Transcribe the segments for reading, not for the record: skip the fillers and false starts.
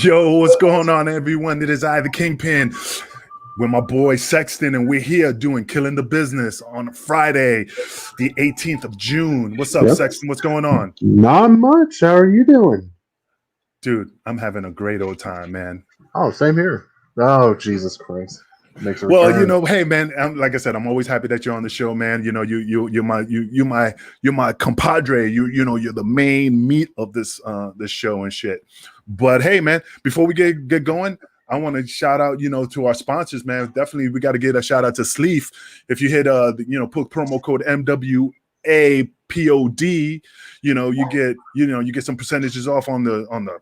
Yo, what's going on, everyone? It is I, the Kingpin, with my boy Sexton, and we're here doing Killing the Business on Friday, the 18th of June. What's up, Sexton? What's going on? Not much. How are you doing? Dude, I'm having a great old time, man. Oh, same here. Oh, Jesus Christ. Well, you know, hey man, like I said, I'm always happy that you're on the show, man. You know, you're my compadre. You're the main meat of this show and shit. But hey, man, before we get going, I want to shout out, to our sponsors, man. Definitely, we got to get a shout out to Sleef. If you hit put promo code MWA POD, you get some percentages off on the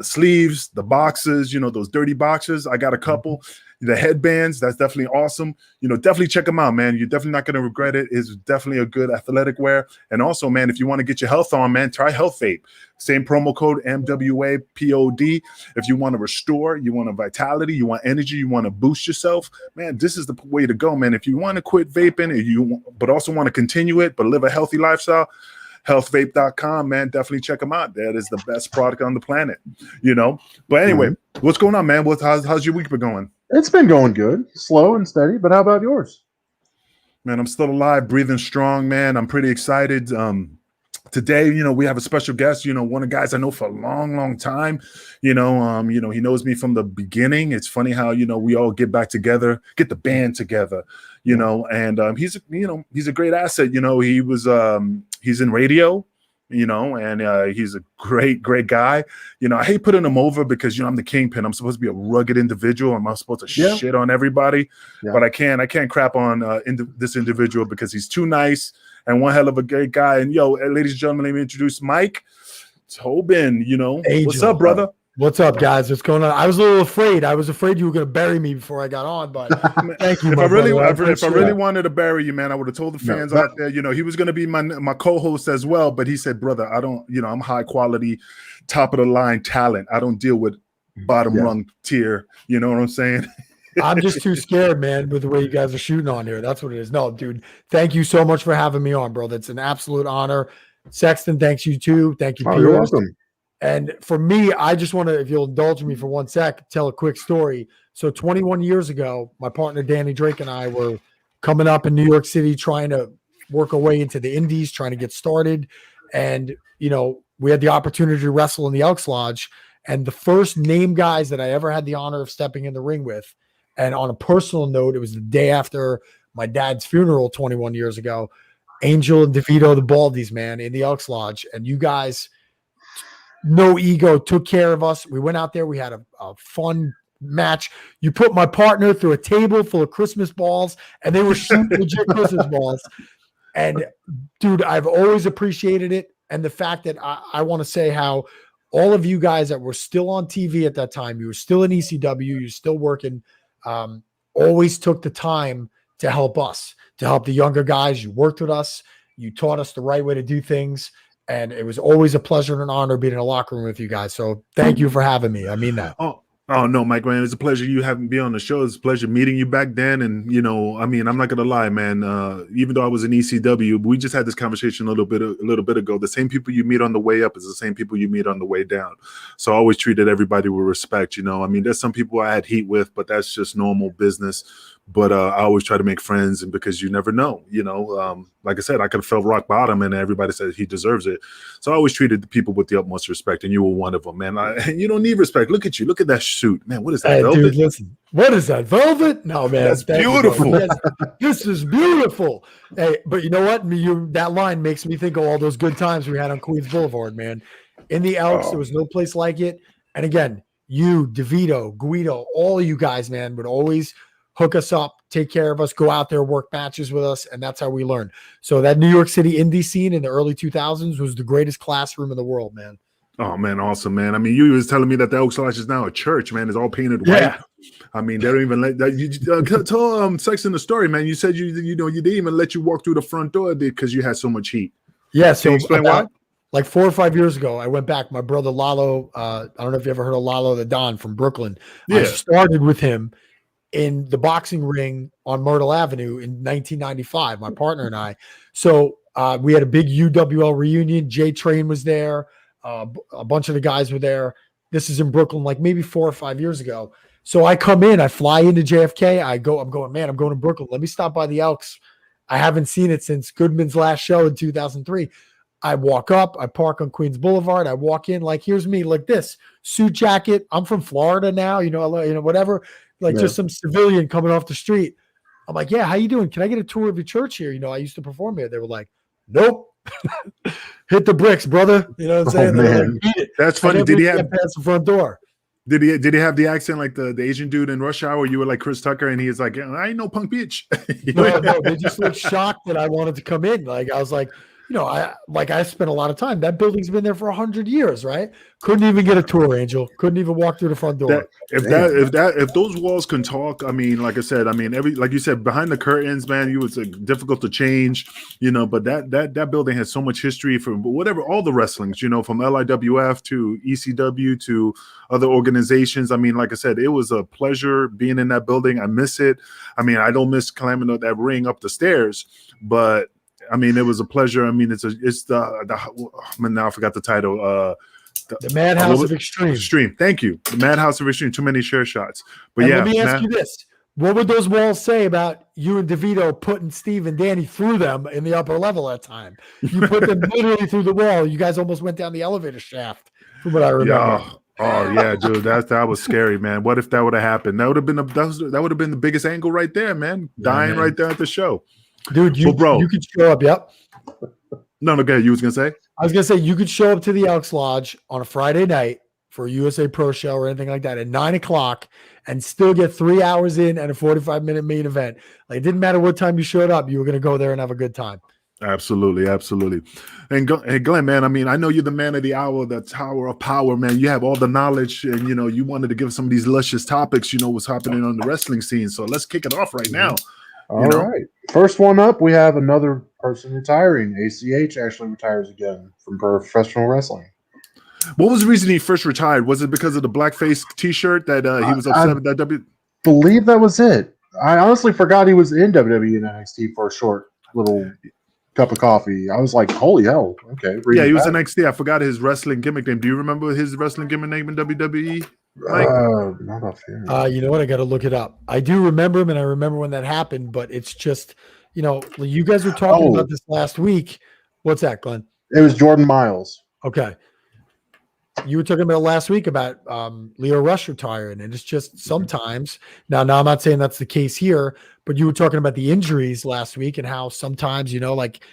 sleeves, the boxes, those dirty boxes. I got a couple. The headbands, that's definitely awesome. Definitely check them out, man. You're definitely not going to regret it. It's definitely a good athletic wear. And also, man, if you want to get your health on, man, try Health Vape. Same promo code MWA POD. If you want to restore, you want a vitality, you want energy, you want to boost yourself, man, this is the way to go, man. If you want to quit vaping, but also want to continue it, but live a healthy lifestyle, healthvape.com, man, definitely check them out. That is the best product on the planet, But anyway, what's going on, man? How's your week been going? It's been going good, slow and steady, but how about yours? Man, I'm still alive, breathing strong, man. I'm pretty excited. Today, we have a special guest, one of the guys I know for a long, long time. He knows me from the beginning. It's funny how, we all get back together, get the band together, and he's a great asset. He's in radio, and he's a great guy. I hate putting him over because, I'm the Kingpin. I'm supposed to be a rugged individual. I'm not supposed to shit on everybody, but I can't crap on this individual because he's too nice and one hell of a great guy. And ladies and gentlemen, let me introduce Mike Tobin. Angel. What's up, brother? What's up, guys? What's going on? I was a little afraid. I was afraid you were going to bury me before I got on, but thank you. If I really wanted to bury you, man, I would have told the fans out there, he was going to be my co-host as well. But he said, brother, I don't, I'm high quality, top of the line talent. I don't deal with bottom rung tier. You know what I'm saying? I'm just too scared, man, with the way you guys are shooting on here. That's what it is. No, dude, thank you so much for having me on, bro. That's an absolute honor. Sexton, thanks you too. Thank you, Pierce. You're welcome. And for me, I just want to, if you'll indulge me for 1 sec, tell a quick story. So 21 years ago, my partner Danny Drake and I were coming up in New York City trying to work our way into the Indies, trying to get started. And, we had the opportunity to wrestle in the Elks Lodge. And the first name guys that I ever had the honor of stepping in the ring with, and on a personal note, it was the day after my dad's funeral 21 years ago, Angel and DeVito, the Baldies, man, in the Elks Lodge. And you guys, no ego, took care of us. We went out there. We had a fun match. You put my partner through a table full of Christmas balls, and they were shooting legit Christmas balls. And, dude, I've always appreciated it. And the fact that I want to say how all of you guys that were still on TV at that time, you were still in ECW, you're still working, always took the time to help us, to help the younger guys. You worked with us. You taught us the right way to do things. And it was always a pleasure and an honor being in a locker room with you guys. So thank you for having me. I mean that. Oh no, Mike, man, it's a pleasure you having me on the show. It's a pleasure meeting you back then. And, I'm not going to lie, man, even though I was in ECW, we just had this conversation a little bit ago. The same people you meet on the way up is the same people you meet on the way down. So I always treated everybody with respect. There's some people I had heat with, but that's just normal business. But I always try to make friends, and because you never know, like I said, I could have felt rock bottom and everybody said he deserves it. So I always treated the people with the utmost respect, and you were one of them, man. And you don't need respect. Look at you. Look at that suit, man. What is that, velvet? Dude, listen, what is that, velvet? No, man. That's beautiful. This is beautiful. Hey, but you know what? That line makes me think of all those good times we had on Queens Boulevard, man. In the Elks, there was no place like it. And again, you, DeVito, Guido, all of you guys, man, would always hook us up, take care of us, go out there, work matches with us, and that's how we learned. So that New York City indie scene in the early 2000s was the greatest classroom in the world, man. Oh, man, awesome, man. I mean, you was telling me that the Elks Lodge is now a church, man. It's all painted white. I mean, they don't even let that. You tell Sexton the story, man. You said you didn't even let you walk through the front door because you had so much heat. Yeah, so can you explain why? Like 4 or 5 years ago, I went back. My brother Lalo, I don't know if you ever heard of Lalo the Don from Brooklyn. Yeah. I started with him in the boxing ring on Myrtle Avenue in 1995, my partner and I. So we had a big UWL reunion. Jay Train was there. A bunch of the guys were there. This is in Brooklyn, like maybe 4 or 5 years ago. So I come in, I fly into JFK. I'm going, man, I'm going to Brooklyn. Let me stop by the Elks. I haven't seen it since Goodman's last show in 2003. I walk up, I park on Queens Boulevard. I walk in, like, here's me, like this suit jacket. I'm from Florida now, whatever. Like just some civilian coming off the street. I'm like, yeah, how you doing? Can I get a tour of your church here? I used to perform here. They were like, nope. Hit the bricks, brother. You know what I'm saying? Man. Like, That's funny. Did he have past the front door? Did he have the accent like the Asian dude in Rush Hour? You were like Chris Tucker, and he's like, I ain't no punk bitch. No, they just looked shocked that I wanted to come in. Like I was like, I spent a lot of time. That building's been there for 100 years, right? Couldn't even get a tour, Angel. Couldn't even walk through the front door. If those walls can talk, I mean, like I said, I mean, like you said, behind the curtains, man, it's difficult to change, but that building has so much history from whatever, all the wrestlings, from LIWF to ECW to other organizations. I mean, like I said, it was a pleasure being in that building. I miss it. I mean, I don't miss climbing up that ring up the stairs, but I mean, it was a pleasure. I mean, now I forgot the title. The Madhouse of Extreme. Extreme. Thank you. The Madhouse of Extreme. Too many share shots. But and yeah. Let me ask you this. What would those walls say about you and DeVito putting Steve and Danny through them in the upper level at time? You put them literally through the wall. You guys almost went down the elevator shaft, from what I remember. Yeah. Oh yeah, dude, that was scary, man. What if that would have happened? That would have been the biggest angle right there, man. Dying right there at the show. Dude, you could show up. Yep. No, go ahead. You was gonna say? I was gonna say you could show up to the Elks Lodge on a Friday night for a USA Pro show or anything like that at 9:00 and still get 3 hours in and a 45-minute main event. Like it didn't matter what time you showed up, you were gonna go there and have a good time. Absolutely. And Glenn, man, I mean, I know you're the man of the hour, the tower of power, man. You have all the knowledge, and you wanted to give some of these luscious topics, what's happening on the wrestling scene. So let's kick it off right now. All right. First one up, we have another person retiring. ACH actually retires again from professional wrestling. What was the reason he first retired? Was it because of the blackface T-shirt that he was upset with that believe that was it. I honestly forgot he was in WWE and NXT for a short little cup of coffee. I was like, holy hell. Okay. Yeah, he was in NXT. I forgot his wrestling gimmick name. Do you remember his wrestling gimmick name in WWE? Not off here. You know what? I got to look it up. I do remember him, and I remember when that happened, but it's just, you guys were talking about this last week. What's that, Glenn? It was Jordan Miles. Okay. You were talking about last week about Leo Rush retiring, and it's just sometimes now I'm not saying that's the case here, but you were talking about the injuries last week and how sometimes, like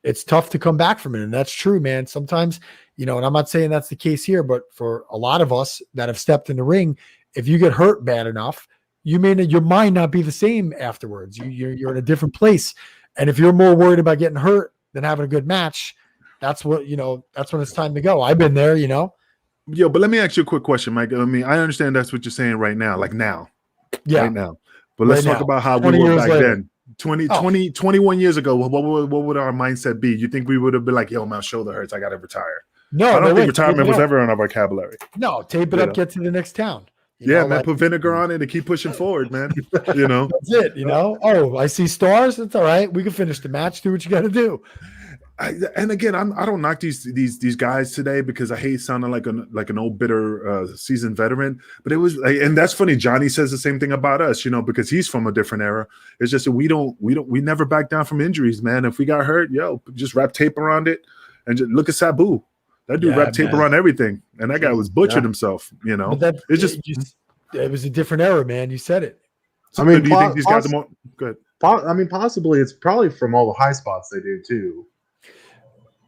it's tough to come back from it. And that's true, man. Sometimes, and I'm not saying that's the case here, but for a lot of us that have stepped in the ring, if you get hurt bad enough, your mind not be the same afterwards. You're in a different place. And if you're more worried about getting hurt than having a good match, that's what, that's when it's time to go. I've been there, Yo, but let me ask you a quick question, Mike. I mean, I understand that's what you're saying right now, like now. Yeah. Right now. But let's talk about how we were back then. 21 years ago, what would our mindset be? You think we would have been like, yo, my shoulder hurts, I got to retire? No, I don't think retirement was ever on our vocabulary. No, tape it up, get to the next town. Man, put vinegar on it and keep pushing forward, man. That's it, Oh, I see stars. It's all right. We can finish the match. Do what you got to do. And again, I don't knock these guys today because I hate sounding like an old bitter seasoned veteran. But it was, and that's funny. Johnny says the same thing about us, because he's from a different era. It's just that we never back down from injuries, man. If we got hurt, just wrap tape around it and just look at Sabu. That dude wrapped tape around everything, and that guy was butchered himself. But it was a different era, man. You said it. So do you think these guys are more good? I mean, possibly it's probably from all the high spots they do too.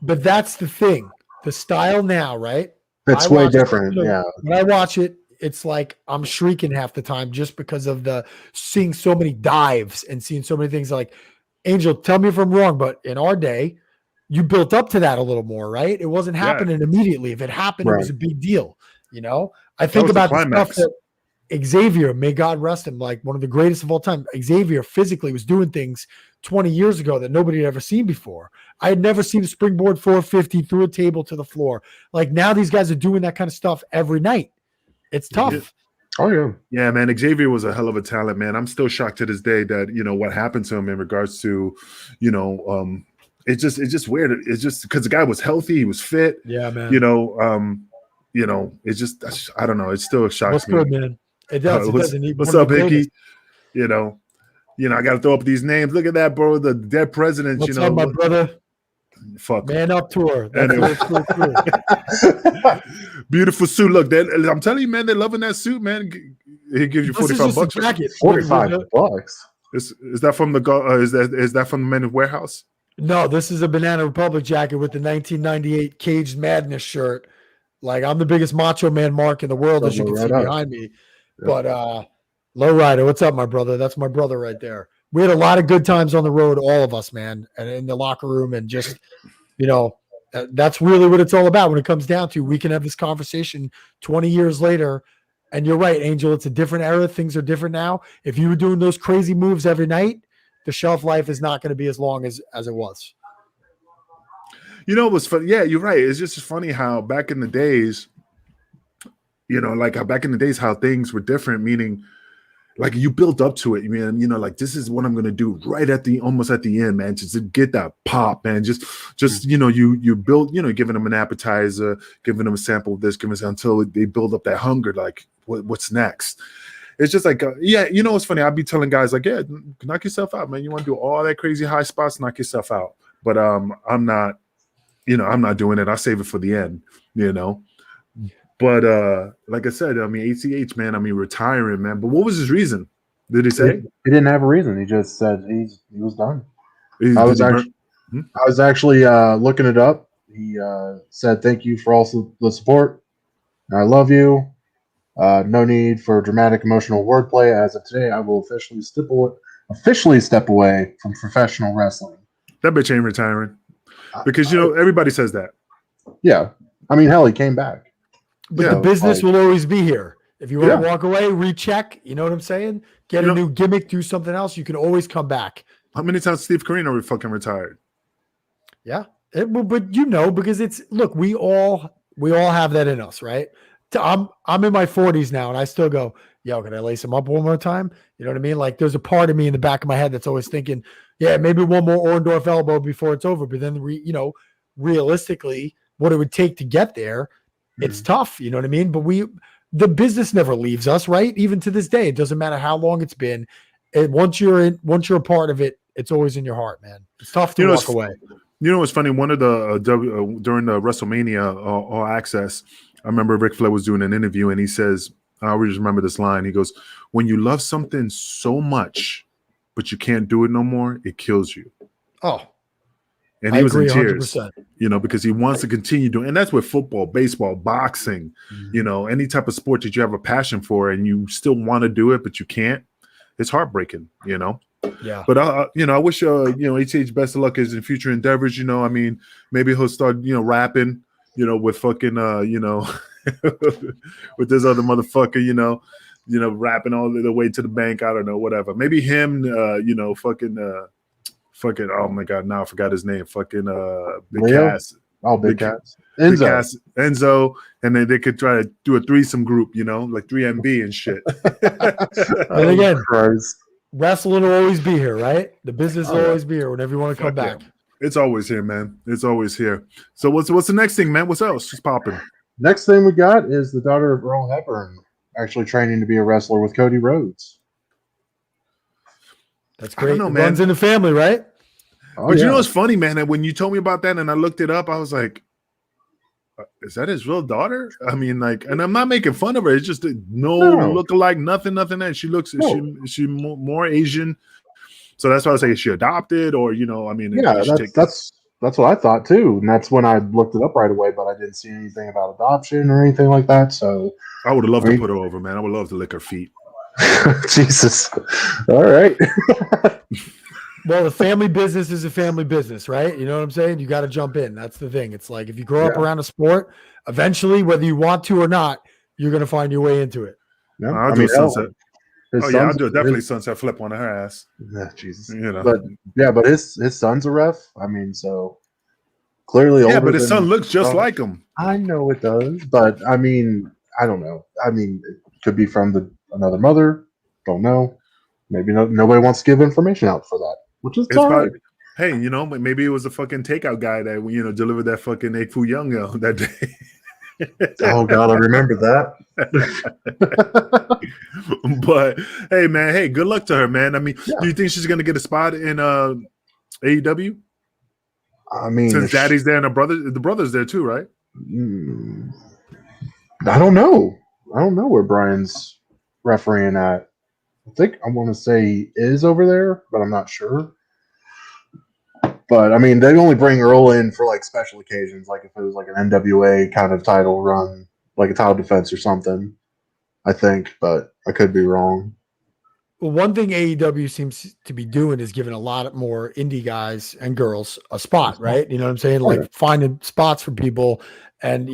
But that's the thing. The style now, right? It's way different. Yeah. When I watch it, it's like I'm shrieking half the time just because of seeing so many dives and seeing so many things. Like, Angel, tell me if I'm wrong, but in our day, you built up to that a little more, right? It wasn't happening immediately. If it happened, it was a big deal. I think about the stuff that Xavier, may God rest him, like one of the greatest of all time. Xavier physically was doing things 20 years ago that nobody had ever seen before. I had never seen a springboard 450 through a table to the floor. Like now these guys are doing that kind of stuff every night. It's tough. Oh yeah. Yeah, man. Xavier was a hell of a talent, man. I'm still shocked to this day that, what happened to him in regards to, it's just weird. It's just because the guy was healthy, he was fit. Yeah, man. you know, it's just I don't know. It still shocks What's me. good, man? It does. It does. What's up, Hickey? You know, I got to throw up these names. Look at that, bro. The dead presidents. What's up, my brother? Fuck. Man up tour. That's Anyway. cool. Beautiful suit. Look, I'm telling you, man, they're loving that suit, man. He gives you $45. Jacket. $45. Is that from the is that from the Men's Warehouse? No, this is a Banana Republic jacket with the 1998 Caged Madness shirt. Like, I'm the biggest Macho Man mark in the world, as you can see behind me. But Lowrider, what's up, my brother? That's my brother right there. We had a lot of good times on the road, all of us, man, and in the locker room, and just, that's really what it's all about when it comes down to. We can have this conversation 20 years later, and you're right, Angel. It's a different era. Things are different now. If you were doing those crazy moves every night, the shelf life is not going to be as long as it was. You know, it was funny. Yeah, you're right. It's just funny how back in the days, how things were different, meaning like you built up to it, man. Like this is what I'm gonna do right almost at the end, man. Just to get that pop, man. Just you build, giving them an appetizer, giving them a sample of this, until they build up that hunger. Like what's next? It's just like it's funny. I'd be telling guys like, yeah, knock yourself out, man. You want to do all that crazy high spots, knock yourself out. But I'm not doing it. I save it for the end, But like I said, ACH, man, retiring, man. But what was his reason? Did he say? He didn't have a reason. He just said he was done. I was actually looking it up. He said, "Thank you for all the support. I love you. No need for dramatic emotional wordplay. As of today, I will officially step away from professional wrestling." That bitch ain't retiring. Because everybody says that. Yeah. Hell, he came back. But the business will always be here. If you want to walk away, recheck, you know what I'm saying? Get a new gimmick, do something else. You can always come back. How many times Steve Corino fucking retired? Yeah. But because it's, look, we all have that in us, right? I'm in my 40s now, and I still go, yo, can I lace him up one more time? You know what I mean? Like, there's a part of me in the back of my head that's always thinking, yeah, maybe one more Orndorff elbow before it's over. But then, realistically, what it would take to get there, it's tough. You know what I mean? But the business never leaves us, right? Even to this day, it doesn't matter how long it's been. Once you're a part of it, it's always in your heart, man. It's tough to walk away. You know what's funny? One of the during the WrestleMania All Access, I remember Ric Flair was doing an interview, and he says, I always remember this line. He goes, "When you love something so much, but you can't do it no more, it kills you." Oh. And he was in tears, 100%. Because he wants to continue doing, and that's with football, baseball, boxing, any type of sport that you have a passion for, and you still want to do it, but you can't. It's heartbreaking, Yeah. But I wish ATH best of luck in future endeavors. Maybe he'll start rapping, with fucking with this other motherfucker, rapping all the way to the bank. I don't know, whatever. Maybe him, fucking oh my god, now I forgot his name. Fucking Big Cass. Oh, Big Cass. Enzo, and then they could try to do a threesome group, like 3MB and shit. And again, wrestling will always be here, right? The business will always be here whenever you want to come back. Yeah. It's always here, man. It's always here. So what's the next thing, man? What's else? Just popping. Next thing we got is the daughter of Earl Hebron actually training to be a wrestler with Cody Rhodes. That's great. It runs in the family, right? But you know, it's funny, man. That when you told me about that and I looked it up, I was like, is that his real daughter? And I'm not making fun of her. It's just no look-alike, nothing. And she looks, she more Asian. So that's why I was like, is she adopted or, that's what I thought too. And that's when I looked it up right away, but I didn't see anything about adoption or anything like that. So I would have loved to put her over, man. I would love to lick her feet. Jesus. All right. Well, the family business is a family business, right? You know what I'm saying? You got to jump in. That's the thing. It's like if you grow up around a sport, eventually, whether you want to or not, you're going to find your way into it. Yeah. I'll do a sunset. I'll do definitely sunset flip on her ass. Yeah, Jesus. But his son's a ref. So clearly, but his son looks just like him. I know it does, but I don't know. It could be from another mother. Don't know. Maybe nobody wants to give information out for that, which is fine. Hey, maybe it was a fucking takeout guy that delivered that fucking egg foo young that day. Oh God, I remember that. But hey, man, hey, good luck to her, man. I mean, do you think she's gonna get a spot in AEW? I mean, Since Daddy's there and the brother's there too, right? I don't know. I don't know where Brian's refereeing at. I want to say he is over there, but I'm not sure. But I mean, they only bring Earl in for like special occasions, like if it was like an NWA kind of title run, like a title defense or something. I think, but I could be wrong. Well, one thing AEW seems to be doing is giving a lot more indie guys and girls a spot, right? You know what I'm saying? Like finding spots for people and,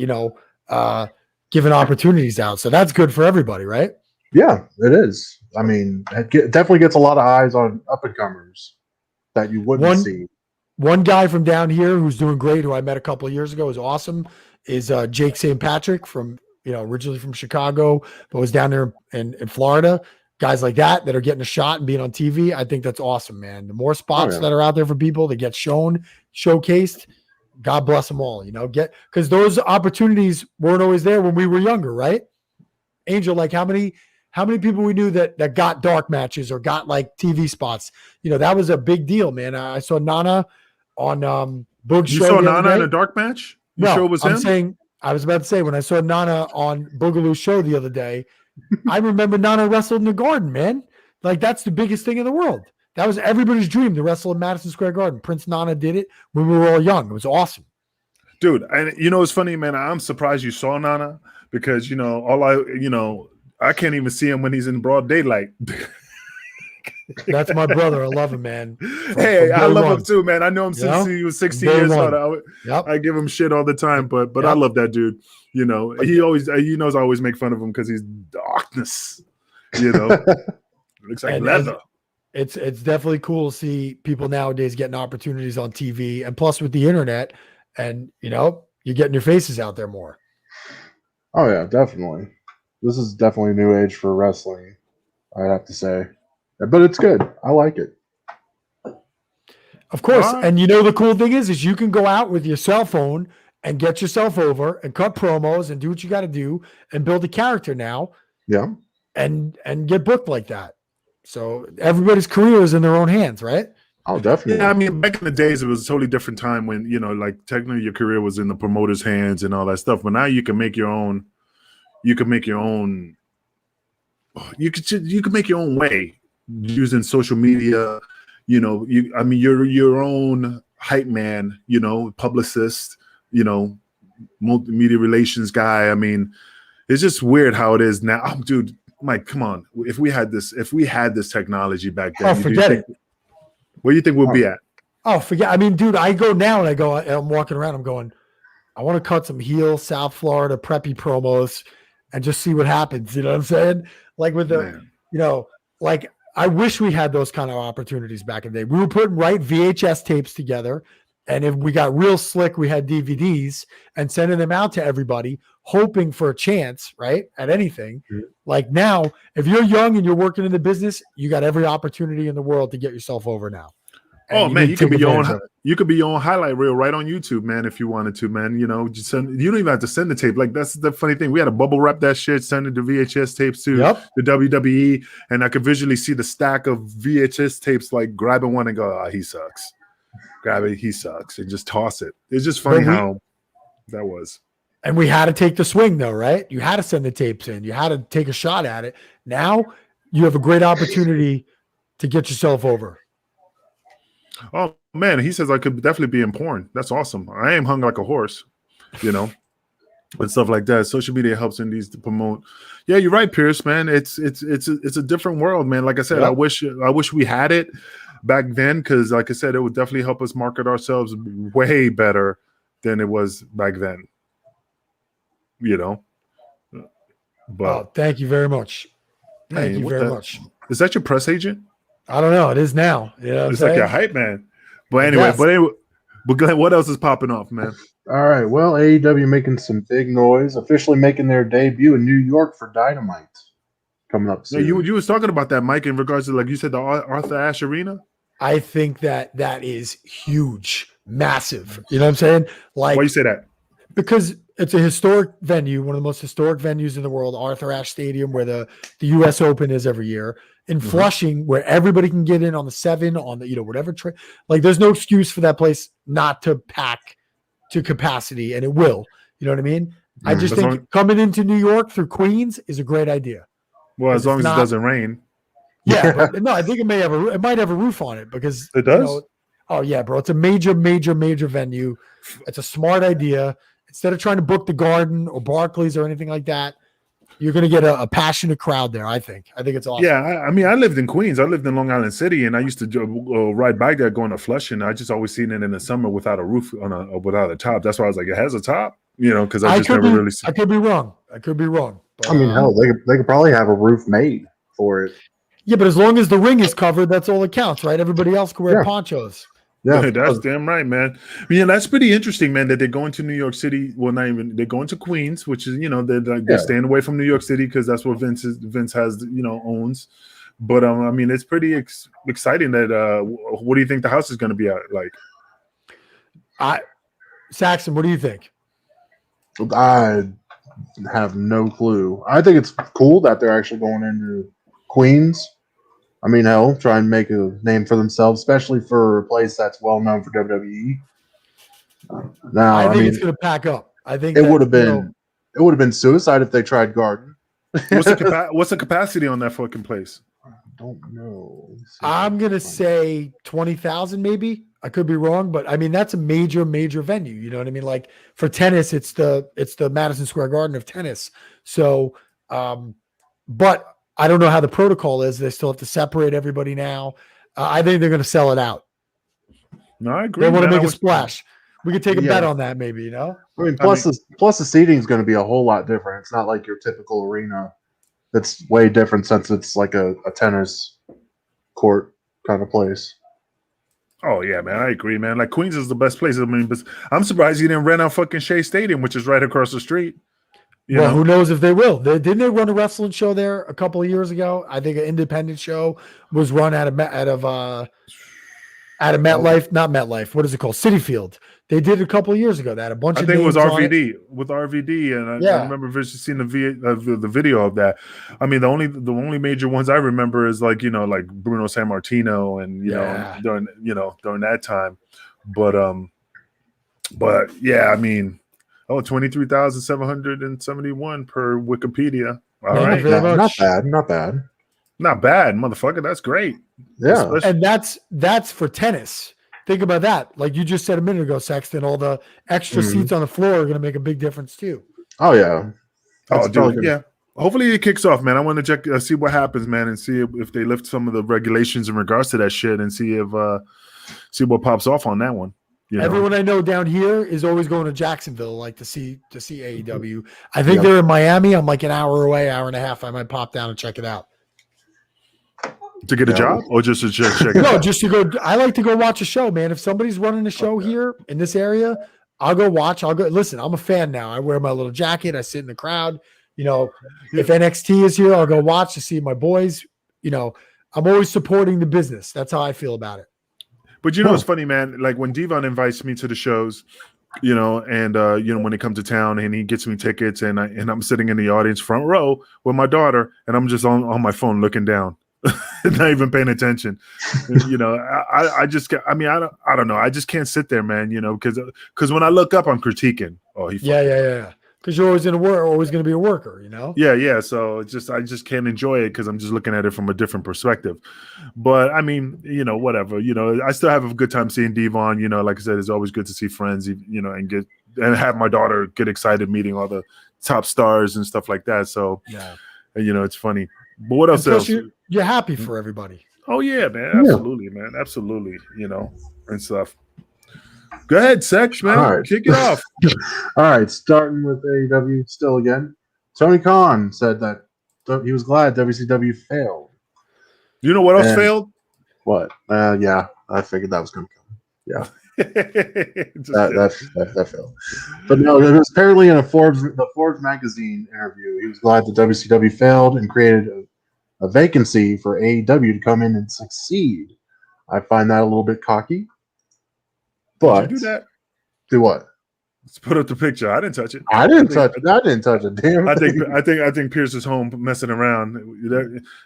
giving opportunities out. So that's good for everybody, right? Yeah, it is. I mean, it definitely gets a lot of eyes on up-and-comers that you wouldn't see. One guy from down here who's doing great, who I met a couple of years ago, is awesome, is Jake St. Patrick from, originally from Chicago, but was down there in Florida. Guys like that are getting a shot and being on TV. I think that's awesome, man. The more spots that are out there for people to get showcased, God bless them all, because those opportunities weren't always there when we were younger, right? Angel, like how many people we knew that got dark matches or got like TV spots? That was a big deal, man. I saw Nana on Boog's show. You saw Nana in a dark match? You sure it was him? I was about to say, when I saw Nana on Boogaloo's show the other day, I remember Nana wrestled in the Garden, man. Like, that's the biggest thing in the world. That was everybody's dream to wrestle in Madison Square Garden. Prince Nana did it when we were all young. It was awesome. Dude, and it's funny, man. I'm surprised you saw Nana because, I can't even see him when he's in broad daylight. That's my brother. I love him, man. I love him too, man. I know him since he was 16 years old. I give him shit all the time, but I love that dude. He knows I always make fun of him because he's darkness. Looks like leather. It's definitely cool to see people nowadays getting opportunities on TV, and plus with the internet, and you're getting your faces out there more. Oh yeah, definitely. This is definitely a new age for wrestling, I'd have to say. But it's good. I like it. Of course. And the cool thing is you can go out with your cell phone and get yourself over and cut promos and do what you got to do and build a character now. Yeah. And get booked like that. So everybody's career is in their own hands, right? Oh, definitely. Yeah, I mean, back in the days, it was a totally different time when, technically your career was in the promoter's hands and all that stuff. But now you can make your own. You can make your own. You could make your own way using social media. You're your own hype man. Publicist. Multimedia relations guy. I mean, it's just weird how it is now. Oh, dude, Mike, come on. If we had this technology back then, forget it. Where do you think we'll be at? Oh, forget. I mean, dude, I go now and I'm walking around. I'm going, I want to cut some heel South Florida preppy promos and just see what happens. You know what I'm saying? Like with like I wish we had those kind of opportunities back in the day. We were putting VHS tapes together. And if we got real slick, we had DVDs and sending them out to everybody, hoping for a chance, right, at anything. Mm-hmm. Like now, if you're young and you're working in the business, you got every opportunity in the world to get yourself over now. And you could be your own highlight reel right on YouTube, man, if you wanted to, man. You don't even have to send the tape. Like, that's the funny thing. We had to bubble wrap that shit, send it to VHS tapes to the WWE, and I could visually see the stack of VHS tapes, like grabbing one and go, he sucks. Grab it, he sucks, and just toss it. It's just funny how that was. And we had to take the swing, though, right? You had to send the tapes in. You had to take a shot at it. Now you have a great opportunity to get yourself over. Oh, man, he says I could definitely be in porn. That's awesome. I am hung like a horse, and stuff like that. Social media helps in these to promote. Yeah, you're right, Pierce, man. It's a different world, man. Like I said, I wish we had it back then, because like I said, it would definitely help us market ourselves way better than it was back then. But thank you very much. Thank you very much. Is that your press agent? I don't know. It is now. It's like your hype man. But anyway, but Glenn, what else is popping off, man? All right. Well, AEW making some big noise, officially making their debut in New York for Dynamite coming up soon. You was talking about that, Mike, in regards to, like you said, the Arthur Ashe Arena. I think that is huge, massive. You know what I'm saying? Like, why you say that? Because it's a historic venue, one of the most historic venues in the world, Arthur Ashe Stadium, where the U.S. Open is every year. In Flushing, where everybody can get in on the 7, on the whatever like there's no excuse for that place not to pack to capacity, and it will. You know what I mean? I just think coming into New York through Queens is a great idea. Well, as long as it doesn't rain. Yeah, but no, I think it might have a roof on it because it does. Oh yeah, bro, it's a major venue. It's a smart idea. Instead of trying to book the Garden or Barclays or anything like that, you're going to get a passionate crowd there. I think it's awesome. Yeah, I mean, I lived in Queens. I lived in Long Island City, and I used to ride by there going to Flushing. I just always seen it in the summer without a roof without a top. That's why I was like, it has a top, because I just never really seen. I could be wrong. But, I mean, hell, they could probably have a roof made for it. Yeah, but as long as the ring is covered, that's all that counts, right? Everybody else can wear ponchos. Yeah, that's damn right, man. Yeah, that's pretty interesting, man, that they're going to New York City. Well, not even, they're going to Queens, which is, they're staying away from New York City because that's what Vince has, owns. But I mean, it's pretty exciting that what do you think the house is going to be like? Saxon, what do you think? I have no clue. I think it's cool that they're actually going into Queens. I mean, hell, try and make a name for themselves, especially for a place that's well known for WWE. Now, I think it's going to pack up. I think it would have been suicide if they tried Garden. What's the capacity on that fucking place? I don't know. I'm going to say 20,000, maybe. I could be wrong, but I mean that's a major venue. You know what I mean? Like for tennis, it's the Madison Square Garden of tennis. So, but I don't know how the protocol is. They still have to separate everybody now. I think they're going to sell it out. No, I agree. They want to make a splash. We could take a bet on that, maybe. I mean, plus the seating is going to be a whole lot different. It's not like your typical arena. It's way different since it's like a tennis court kind of place. Oh yeah, man, I agree, man. Like Queens is the best place. I mean, but I'm surprised you didn't rent out fucking Shea Stadium, which is right across the street. Who knows if they will? Didn't they run a wrestling show there a couple of years ago? I think an independent show was run out of MetLife, not MetLife. What is it called? Citi Field. They did a couple of years ago. That a bunch of. I think it was RVD with RVD, and I remember just seeing the video of that. I mean, the only major ones I remember is like Bruno Sammartino and during that time, but yeah, I mean. 23,771 per Wikipedia. All right. Not bad. Not bad, motherfucker. That's great. Yeah. And that's for tennis. Think about that. Like you just said a minute ago, Sexton, all the extra seats on the floor are going to make a big difference too. Oh, yeah. Dude, yeah. Hopefully it kicks off, man. I want to check, see what happens, man, and see if they lift some of the regulations in regards to that shit and see what pops off on that one. Everyone I know down here is always going to Jacksonville, like to see AEW. I think they're in Miami. I'm like an hour away, hour and a half. I might pop down and check it out. To get a job or just to check it out? No, just to go. I like to go watch a show, man. If somebody's running a show here in this area, I'll go watch. I'll go listen. I'm a fan now. I wear my little jacket. I sit in the crowd. If NXT is here, I'll go watch to see my boys. I'm always supporting the business. That's how I feel about it. But it's funny, man. Like when Devon invites me to the shows, and when they come to town and he gets me tickets and I'm sitting in the audience front row with my daughter and I'm just on my phone looking down, not even paying attention. I don't know. I just can't sit there, man. Because when I look up, I'm critiquing. Oh, yeah. Because you're always going to be a worker, Yeah. So I just can't enjoy it because I'm just looking at it from a different perspective. But I mean, whatever. I still have a good time seeing Devon. Like I said, it's always good to see friends. And have my daughter get excited meeting all the top stars and stuff like that. So it's funny. But what else? You're happy for everybody. Oh yeah, man. Absolutely, man. Absolutely. And stuff. Go ahead, Sex, man. All right. Kick it off. All right, starting with AEW still again. Tony Khan said that he was glad WCW failed. You know what else failed? What? Yeah, I figured that was going to come. Yeah. that failed. But no, it was apparently in the Forbes magazine interview. He was glad that WCW failed and created a vacancy for AEW to come in and succeed. I find that a little bit cocky. But did you do that? Do what? Let's put up the picture. I didn't touch it. I didn't touch it. Damn. I think Pierce is home messing around,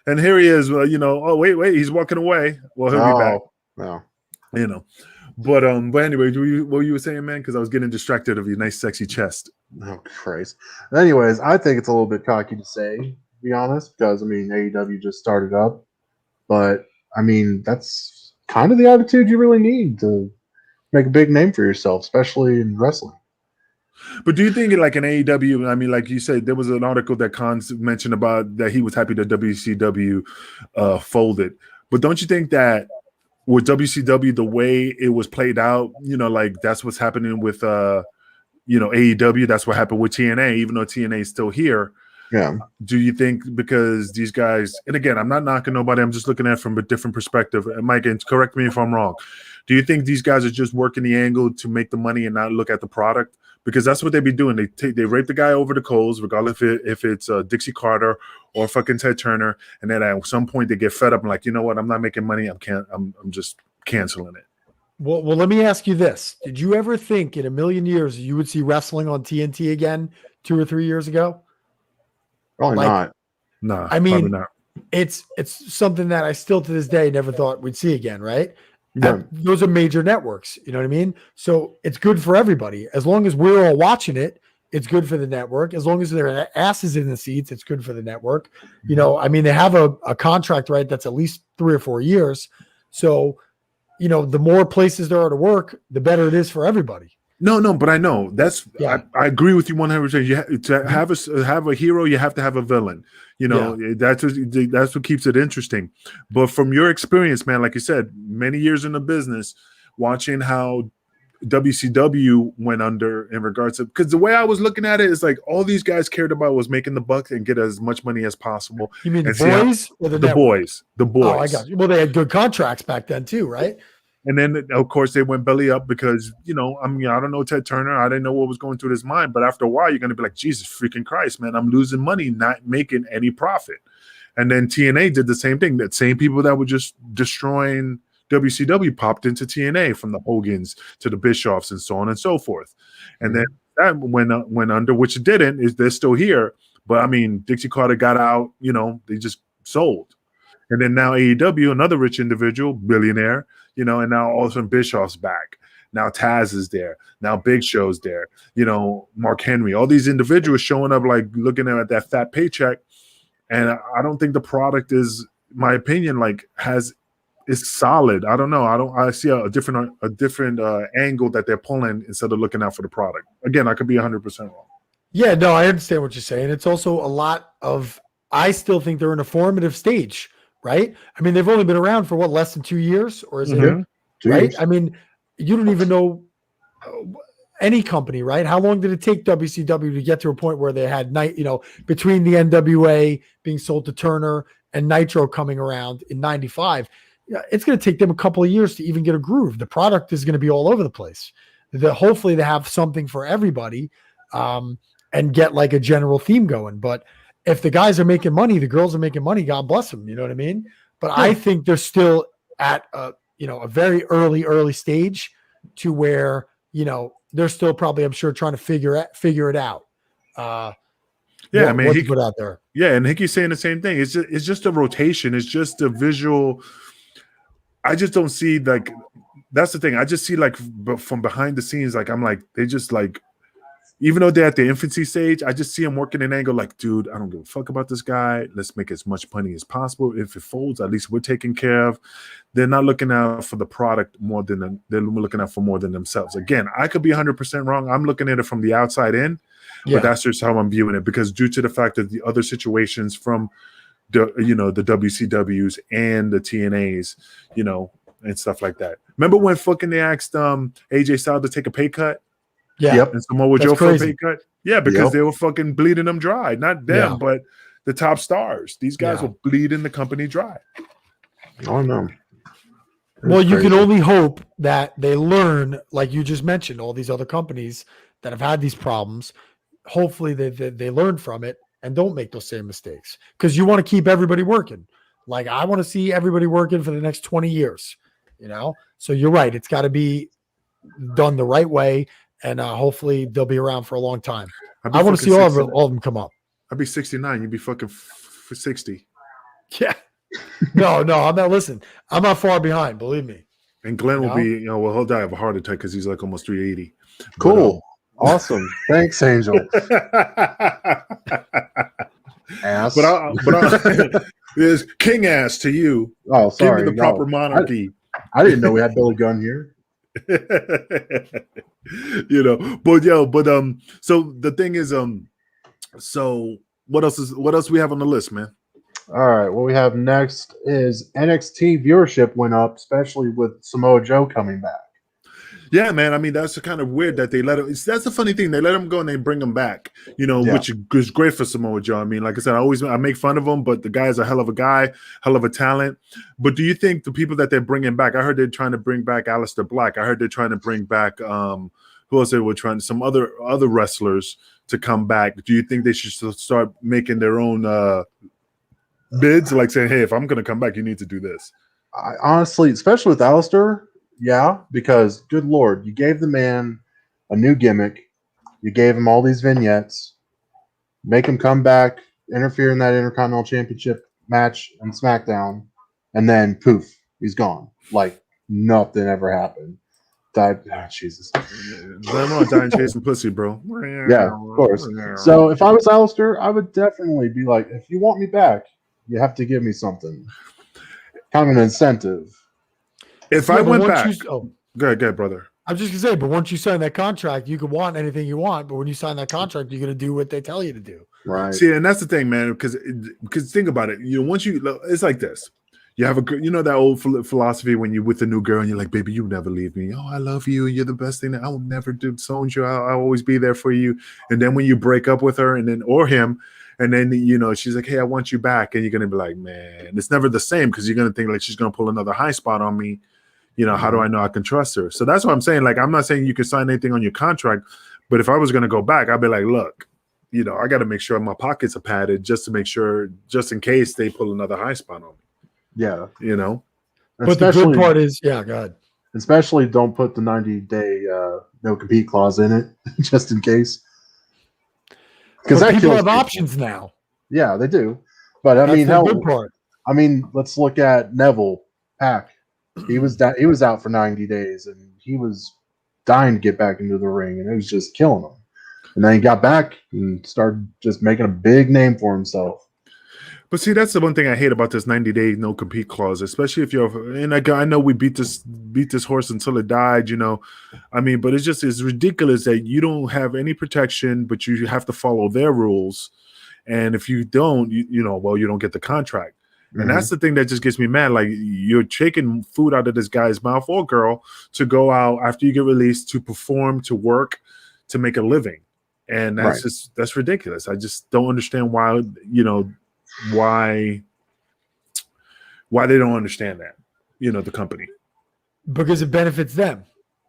and here he is. Well, oh wait, he's walking away. Well, he'll be back. No. But anyway, what you were saying, man? Because I was getting distracted of your nice, sexy chest. Oh Christ. Anyways, I think it's a little bit cocky to say, to be honest, because AEW just started up, but that's kind of the attitude you really need to make a big name for yourself, especially in wrestling. But do you think like an AEW, like you said, there was an article that Khan mentioned about that he was happy that WCW folded. But don't you think that with WCW, the way it was played out, like that's what's happening with AEW, that's what happened with TNA, even though TNA is still here. Yeah. Do you think because these guys, and again, I'm not knocking nobody, I'm just looking at it from a different perspective. Mike, and correct me if I'm wrong. Do you think these guys are just working the angle to make the money and not look at the product? Because that's what they be doing. They rape the guy over the coals, regardless if it's Dixie Carter or fucking Ted Turner, and then at some point they get fed up and like, you know what? I'm not making money. I'm just canceling it. Well, let me ask you this: did you ever think in a million years you would see wrestling on TNT again 2 or 3 years ago? Probably not. No, probably not. It's something that I still to this day never thought we'd see again, right? Yeah. Those are major networks, you know what I mean? So it's good for everybody. As long as we're all watching it, it's good for the network. As long as their asses in the seats, it's good for the network. They have a contract, right? That's at least 3 or 4 years. So, the more places there are to work, the better it is for everybody. No, but I know that's. Yeah. I agree with you 100%. You to have a hero, you have to have a villain. That's what keeps it interesting. But from your experience, man, like you said, many years in the business, watching how WCW went under in regards to, because the way I was looking at it is like all these guys cared about was making the buck and get as much money as possible. You mean the boys or the boys? The boys. Oh, I got you. Well, they had good contracts back then too, right? And then, of course, they went belly up because, I don't know Ted Turner. I didn't know what was going through his mind. But after a while, you're going to be like, Jesus freaking Christ, man, I'm losing money, not making any profit. And then TNA did the same thing. That same people that were just destroying WCW popped into TNA, from the Hogans to the Bischoffs and so on and so forth. And then that went under, which it didn't. They're still here. But, Dixie Carter got out. They just sold. And then now AEW, another rich individual, billionaire, and now all of a sudden Bischoff's back. Now Taz is there. Now Big Show's there. Mark Henry. All these individuals showing up, like looking at that fat paycheck. And I don't think the product is, my opinion, is solid. I don't know. I see a different angle that they're pulling instead of looking out for the product. Again, I could be 100% wrong. Yeah, no, I understand what you're saying. It's also a lot of, I still think they're in a formative stage. Right? they've only been around for less than 2 years, or is it right? You don't even know any company, right? How long did it take WCW to get to a point where they had between the NWA being sold to Turner and Nitro coming around in '95? It's going to take them a couple of years to even get a groove. The product is going to be all over the place. Hopefully they have something for everybody, and get like a general theme going, but if the guys are making money, the girls are making money, God bless them. You know what I mean? But I think they're still at a very early stage to where, they're still probably, I'm sure, trying to figure it out. What to put out there. Yeah. And Hickey's saying the same thing. It's just a rotation. It's just a visual. I just don't see that's the thing. I just see from behind the scenes, they just even though they're at the infancy stage, I just see them working an angle like, dude, I don't give a fuck about this guy. Let's make as much money as possible. If it folds, at least we're taken care of. They're not looking out for the product more than they're looking out for more than themselves. Again, I could be 100% wrong. I'm looking at it from the outside in, but that's just how I'm viewing it, because due to the fact that the other situations from the WCWs and the TNAs, and stuff like that. Remember when fucking they asked AJ Styles to take a pay cut? Yeah. Yep. And Samoa Joe for a pay cut. Yeah, because they were fucking bleeding them dry. Not them, but the top stars. These guys were bleeding the company dry. Oh no. Well, you can only hope that they learn, like you just mentioned, all these other companies that have had these problems. Hopefully they learn from it and don't make those same mistakes, because you want to keep everybody working. Like, I want to see everybody working for the next 20 years, So you're right. It's got to be done the right way. and hopefully they'll be around for a long time. I want to see all of them come up. I'd be 69. You'd be fucking for 60. Yeah. No, I'm not. Listen, I'm not far behind. Believe me. And Glenn will be, well, he'll die of a heart attack because he's like almost 380. Cool. Awesome. Thanks, Angel. Ass. But there's king ass to you. Oh, sorry. Give me the proper monarchy. I didn't know we had Billy Gunn here. So the thing is, so what else we have on the list, man? All right, what we have next is NXT viewership went up, especially with Samoa Joe coming back. Yeah, man. I mean, that's kind of weird that they let him. That's the funny thing. They let him go and they bring him back, which is great for Samoa Joe. I mean, like I said, I make fun of him, but the guy is a hell of a guy, hell of a talent. But do you think the people that they're bringing back, I heard they're trying to bring back Aleister Black. I heard they're trying to bring back, who else they were trying, some other wrestlers to come back. Do you think they should start making their own bids, like saying, hey, if I'm going to come back, you need to do this? I, honestly, especially with Aleister, yeah, because good Lord, you gave the man a new gimmick. You gave him all these vignettes. Make him come back, interfere in that Intercontinental Championship match and SmackDown, and then poof, he's gone. Like nothing ever happened. Died. Oh, Jesus. I'm not dying chasing pussy, bro. Yeah, of course. So if I was Aleister, I would definitely be like, if you want me back, you have to give me something. Kind of an incentive. If I went back, go ahead, brother. I'm just gonna say, but once you sign that contract, you can want anything you want. But when you sign that contract, you're gonna do what they tell you to do. Right. See, and that's the thing, man. Because think about it. It's like this. You have that old philosophy when you're with a new girl and you're like, baby, you never leave me. Oh, I love you. You're the best thing. I will never disown you. I'll always be there for you. And then when you break up with her or him, and then, she's like, hey, I want you back. And you're going to be like, man, it's never the same because you're going to think like she's going to pull another high spot on me. How do I know I can trust her? So that's what I'm saying. Like, I'm not saying you can sign anything on your contract, but if I was going to go back, I'd be like, look, I got to make sure my pockets are padded just to make sure, just in case they pull another high spot on me. Yeah. But the good part is, go ahead. Especially don't put the 90-day no compete clause in it just in case. Because people have options now. Yeah, they do. But I mean, good part. I mean, let's look at Neville Pack. He was out for 90 days, and he was dying to get back into the ring, and it was just killing him. And then he got back and started just making a big name for himself. But see, that's the one thing I hate about this 90-day no compete clause, especially if you're. And I know we beat this horse until it died, I mean, but it's ridiculous that you don't have any protection, but you have to follow their rules, and if you don't, you don't get the contract. And that's the thing that just gets me mad. Like, you're taking food out of this guy's mouth or girl to go out after you get released to perform, to work, to make a living, and that's ridiculous. I just don't understand why why they don't understand that, the company. Because it benefits them.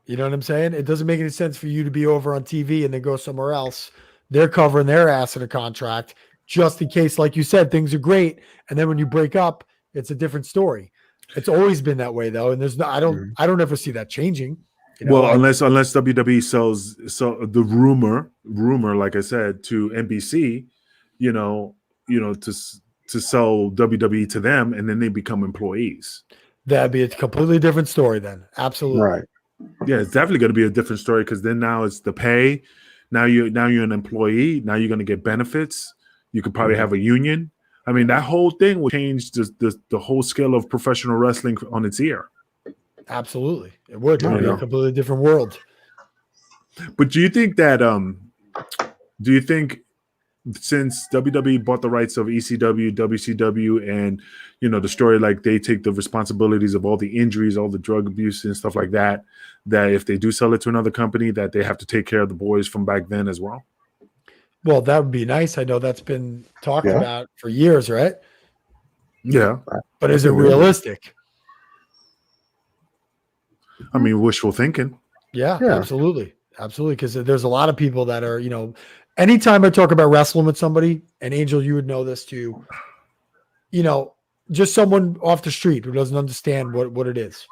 You know what I'm saying? It doesn't make any sense for you to be over on TV and then go somewhere else. They're covering their ass in a contract just in case, like you said, things are great. And then when you break up, it's a different story. It's always been that way though. And I don't ever see that changing. Unless WWE sells the rumor, like I said, to NBC, to sell WWE to them, and then they become employees. That'd be a completely different story then. Absolutely. Right. Yeah, it's definitely going to be a different story because then now it's the pay. Now you're an employee. Now you're going to get benefits. You could probably have a union. I mean, that whole thing will change the whole scale of professional wrestling on its ear. Absolutely. It would. It would be a completely different world. But do you think that since WWE bought the rights of ECW, WCW, and the story, like they take the responsibilities of all the injuries, all the drug abuse and stuff like that, that if they do sell it to another company, that they have to take care of the boys from back then as well? Well, that would be nice. I know that's been talked about for years, right? Yeah. But is it realistic? I mean, wishful thinking. Yeah. Absolutely. Absolutely. Because there's a lot of people that are, anytime I talk about wrestling with somebody, and Angel, you would know this too, just someone off the street who doesn't understand what it is.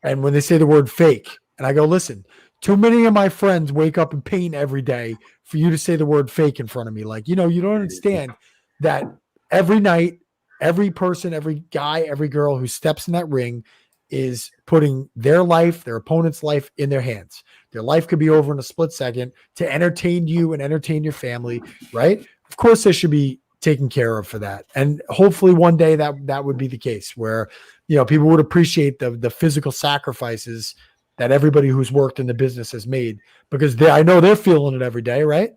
And when they say the word fake, and I go, listen, Too many of my friends wake up in pain every day for you to say the word fake in front of me. Like, you know, you don't understand that every night, every person, every guy, every girl who steps in that ring is putting their life, their opponent's life in their hands. Their life could be over in a split second to entertain you and entertain your family, right? Of course, they should be taken care of for that. And hopefully one day that would be the case where, you know, people would appreciate the physical sacrifices that everybody who's worked in the business has made, because I know they're feeling it every day, right?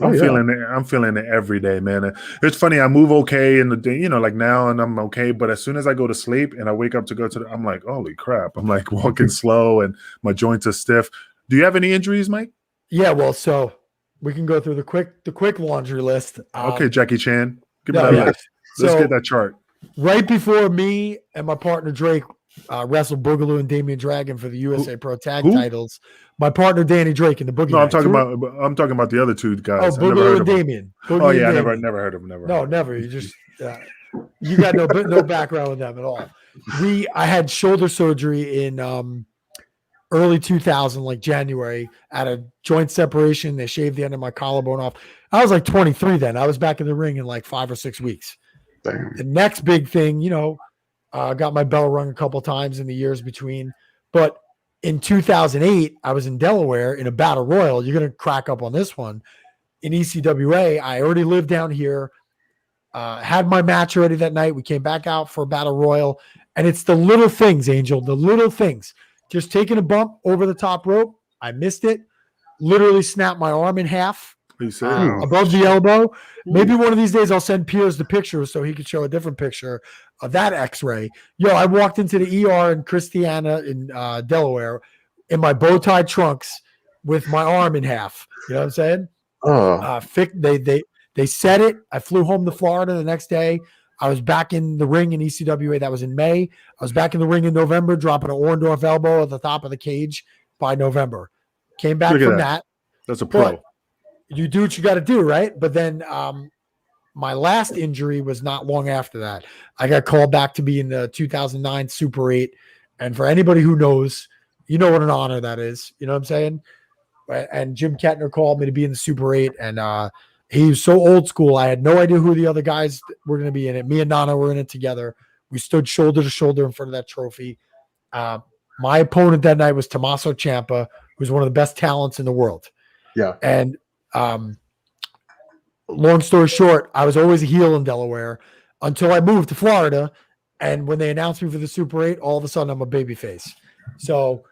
I'm feeling it every day, man. It's funny. I move okay in the day, you know, like now, and I'm okay. But as soon as I go to sleep and I wake up to go to I'm like, holy crap! I'm like walking slow and my joints are stiff. Do you have any injuries, Mike? Yeah, well, so we can go through the quick laundry list. Okay, Jackie Chan, give me that list. Let's get that chart. Right before me and my partner Drake wrestled Boogaloo and Damian Dragon for the USA Pro Tag titles. My partner Danny Drake in the Boogie. No, I'm talking about the other two guys. Oh, Boogaloo and Damian. Oh yeah, I never heard of them. Never. You just you got no background with them at all. I had shoulder surgery in early 2000, like January, at a joint separation. They shaved the end of my collarbone off. I was like 23 then. I was back in the ring in like 5 or 6 weeks. Damn. The next big thing, you know, got my bell rung a couple times in the years between. But in 2008, I was in Delaware in a battle royal. You're going to crack up on this one. In ECWA, I already lived down here, had my match already that night. We came back out for a battle royal. And it's the little things, Angel, the little things. Just taking a bump over the top rope. I missed it. Literally snapped my arm in half. Above the elbow. Maybe one of these days I'll send Piers the picture so he could show a different picture of that x-ray. Yo, I walked into the ER in Christiana in Delaware in my bow tie trunks with my arm in half. You know what I'm saying? They said it. I flew home to Florida the next day. I was back in the ring in ECWA. That was in May. I was back in the ring in November, dropping an Orndorff elbow at the top of the cage by November. Came back from that. That's a pro. But you do what you got to do, right? But then my last injury was not long after that. I got called back to be in the 2009 Super 8. And for anybody who knows, you know what an honor that is. You know what I'm saying? And Jim Kettner called me to be in the Super 8. And he was so old school. I had no idea who the other guys were going to be in it. Me and Nana were in it together. We stood shoulder to shoulder in front of that trophy. My opponent that night was Tommaso Ciampa, who's one of the best talents in the world. Yeah. And long story short, I was always a heel in Delaware until I moved to Florida. And when they announced me for the Super 8, all of a sudden I'm a babyface. So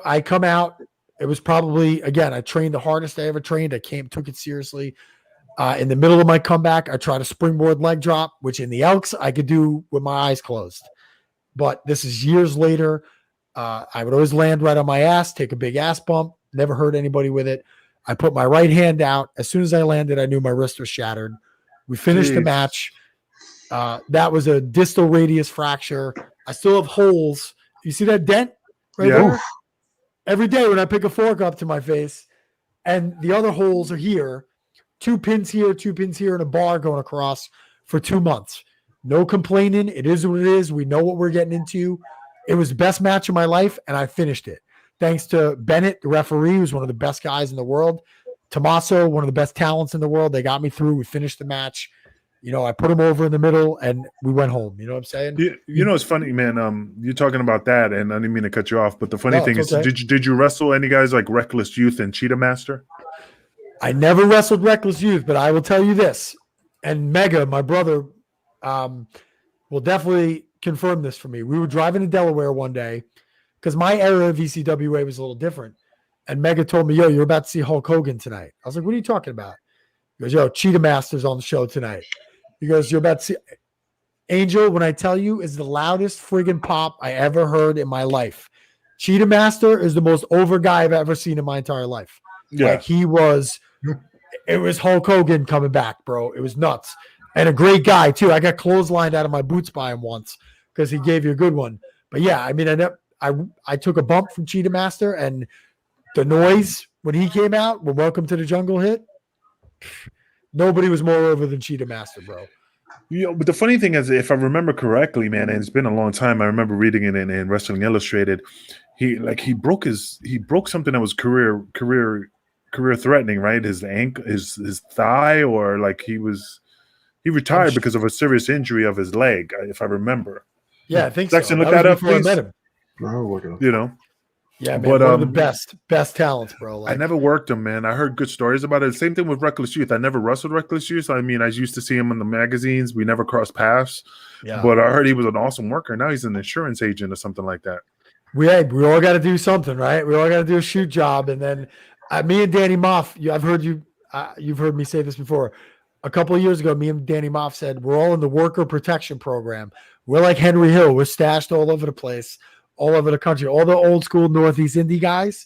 I come out. It was probably, again, I trained the hardest I ever trained. I took it seriously. In the middle of my comeback, I tried a springboard leg drop, which in the Elks I could do with my eyes closed. But this is years later. I would always land right on my ass, take a big ass bump, never hurt anybody with it. I put my right hand out. As soon as I landed, I knew my wrist was shattered. We finished the match. That was a distal radius fracture. I still have holes. You see that dent right there? Every day when I pick a fork up to my face, and the other holes are here, 2 pins here, 2 pins here, and a bar going across for 2 months. No complaining. It is what it is. We know what we're getting into. It was the best match of my life, and I finished it. Thanks to Bennett, the referee, who's one of the best guys in the world. Tommaso, one of the best talents in the world. They got me through. We finished the match. You know, I put him over in the middle, and we went home. You know what I'm saying? You know, it's funny, man. You're talking about that, and I didn't mean to cut you off, but the funny thing is, did you wrestle any guys like Reckless Youth and Cheetah Master? I never wrestled Reckless Youth, but I will tell you this, and Mega, my brother, will definitely confirm this for me. We were driving to Delaware one day because my era of ECWA was a little different, and Mega told me, "Yo, you're about to see Hulk Hogan tonight." I was like, "What are you talking about?" He goes, "Yo, Cheetah Master's on the show tonight." He goes, "You're about to see Angel, when I tell you, is the loudest friggin' pop I ever heard in my life. Cheetah Master is the most over guy I've ever seen in my entire life." Yeah. Like it was Hulk Hogan coming back, bro. It was nuts. And a great guy, too. I got clotheslined out of my boots by him once because he gave you a good one. But yeah, I mean, I took a bump from Cheetah Master, and the noise when he came out, when Welcome to the Jungle hit, nobody was more over than Cheetah Master, bro. But the funny thing is, if I remember correctly, man, and it's been a long time, I remember reading it in Wrestling Illustrated. He broke something that was career threatening, right? His ankle, his thigh, or like he retired because of a serious injury of his leg, if I remember. Yeah, I think Jackson, so. look that up, before please. I met him. You know. Yeah, man, but, one of the best talents, bro. Like, I never worked him, man. I heard good stories about it. Same thing with Reckless Youth. I never wrestled Reckless Youth. I mean, I used to see him in the magazines. We never crossed paths. Yeah. But I heard he was an awesome worker. Now he's an insurance agent or something like that. We all got to do something, right? We all got to do a shoot job. And then me and Danny Moff, I've heard you've heard me say this before. A couple of years ago, me and Danny Moff said, we're all in the worker protection program. We're like Henry Hill. We're stashed all over the place. All over the country. All the old school Northeast indie guys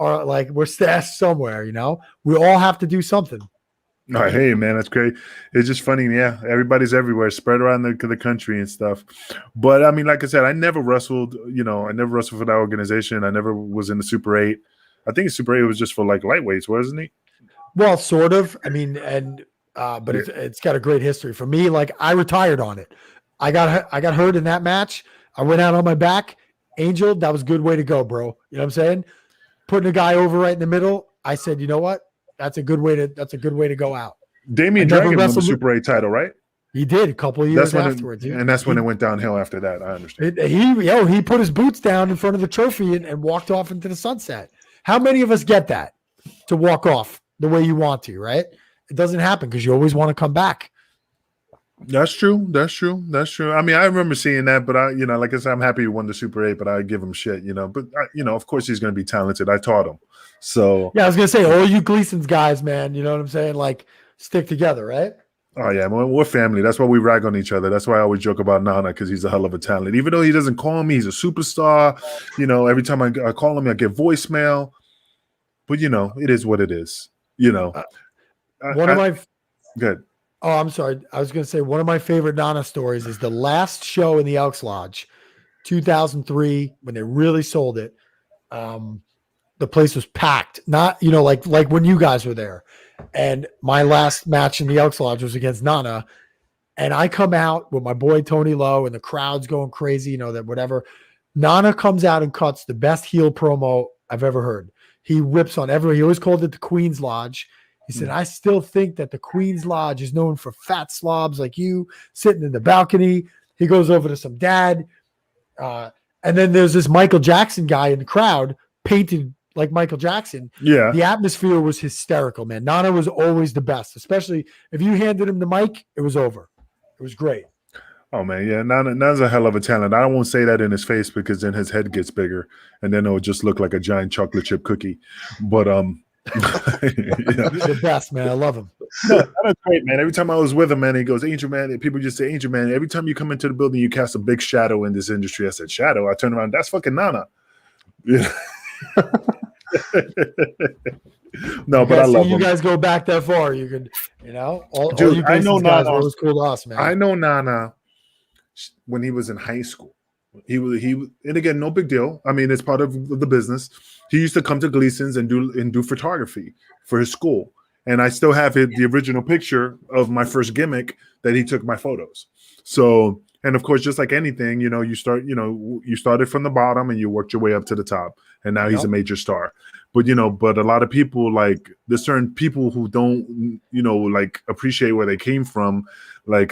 are like, we're stashed somewhere, you know? We all have to do something. Oh, hey, man, that's great. It's just funny. Yeah, everybody's everywhere, spread around the country and stuff. But, I mean, like I said, I never wrestled, I never wrestled for that organization. I never was in the Super 8. I think Super 8 was just for, like, lightweights, wasn't it? Well, sort of. I mean, but it's got a great history. For me, like, I retired on it. I got hurt in that match. I went out on my back. Angel, that was a good way to go, bro. You know what I'm saying? Putting a guy over right in the middle. I said, you know what? That's a good way to go out. Damian Dragon won the Super 8 title, right? He did a couple of years afterwards. And that's when it went downhill after that. I understand. He put his boots down in front of the trophy and walked off into the sunset. How many of us get that? To walk off the way you want to, right? It doesn't happen because you always want to come back. That's true. I mean, I remember seeing that, but like I said, I'm happy he won the Super 8, but I give him shit, But, of course he's going to be talented. I taught him. So. Yeah, I was going to say, all you Gleason's guys, man, you know what I'm saying? Like, stick together, right? Oh, yeah, we're family. That's why we rag on each other. That's why I always joke about Nana, because he's a hell of a talent. Even though he doesn't call me, he's a superstar. Every time I call him, I get voicemail. But, it is what it is. Good. Oh, I'm sorry. I was going to say one of my favorite Nana stories is the last show in the Elks Lodge, 2003, when they really sold it. The place was packed. Not, like when you guys were there. And my last match in the Elks Lodge was against Nana. And I come out with my boy Tony Lowe and the crowd's going crazy, that whatever. Nana comes out and cuts the best heel promo I've ever heard. He rips on everyone. He always called it the Queen's Lodge. He said, I still think that the Queen's Lodge is known for fat slobs like you sitting in the balcony. He goes over to some dad. And then there's this Michael Jackson guy in the crowd painted like Michael Jackson. Yeah. The atmosphere was hysterical, man. Nana was always the best, especially if you handed him the mic, it was over. It was great. Oh, man. Yeah. Nana's a hell of a talent. I won't say that in his face because then his head gets bigger and then it'll just look like a giant chocolate chip cookie. But, He's the best, man. I love him. No, that's great, man. Every time I was with him, man, he goes, Angel, man. And people just say, Angel, man. Every time you come into the building, you cast a big shadow in this industry. I said, shadow? I turn around. That's fucking Nana. Yeah. No, but I love him. You guys go back that far. You could, Dude, all you I know guys Nana. were always cool to us, man. I know Nana when he was in high school. He and again, no big deal. I mean, it's part of the business. He used to come to Gleason's and do photography for his school. And I still have the original picture of my first gimmick that he took my photos. So, and of course, just like anything, you started from the bottom and you worked your way up to the top. And now he's a major star. But, but a lot of people, like, there's certain people who don't, like, appreciate where they came from. Like,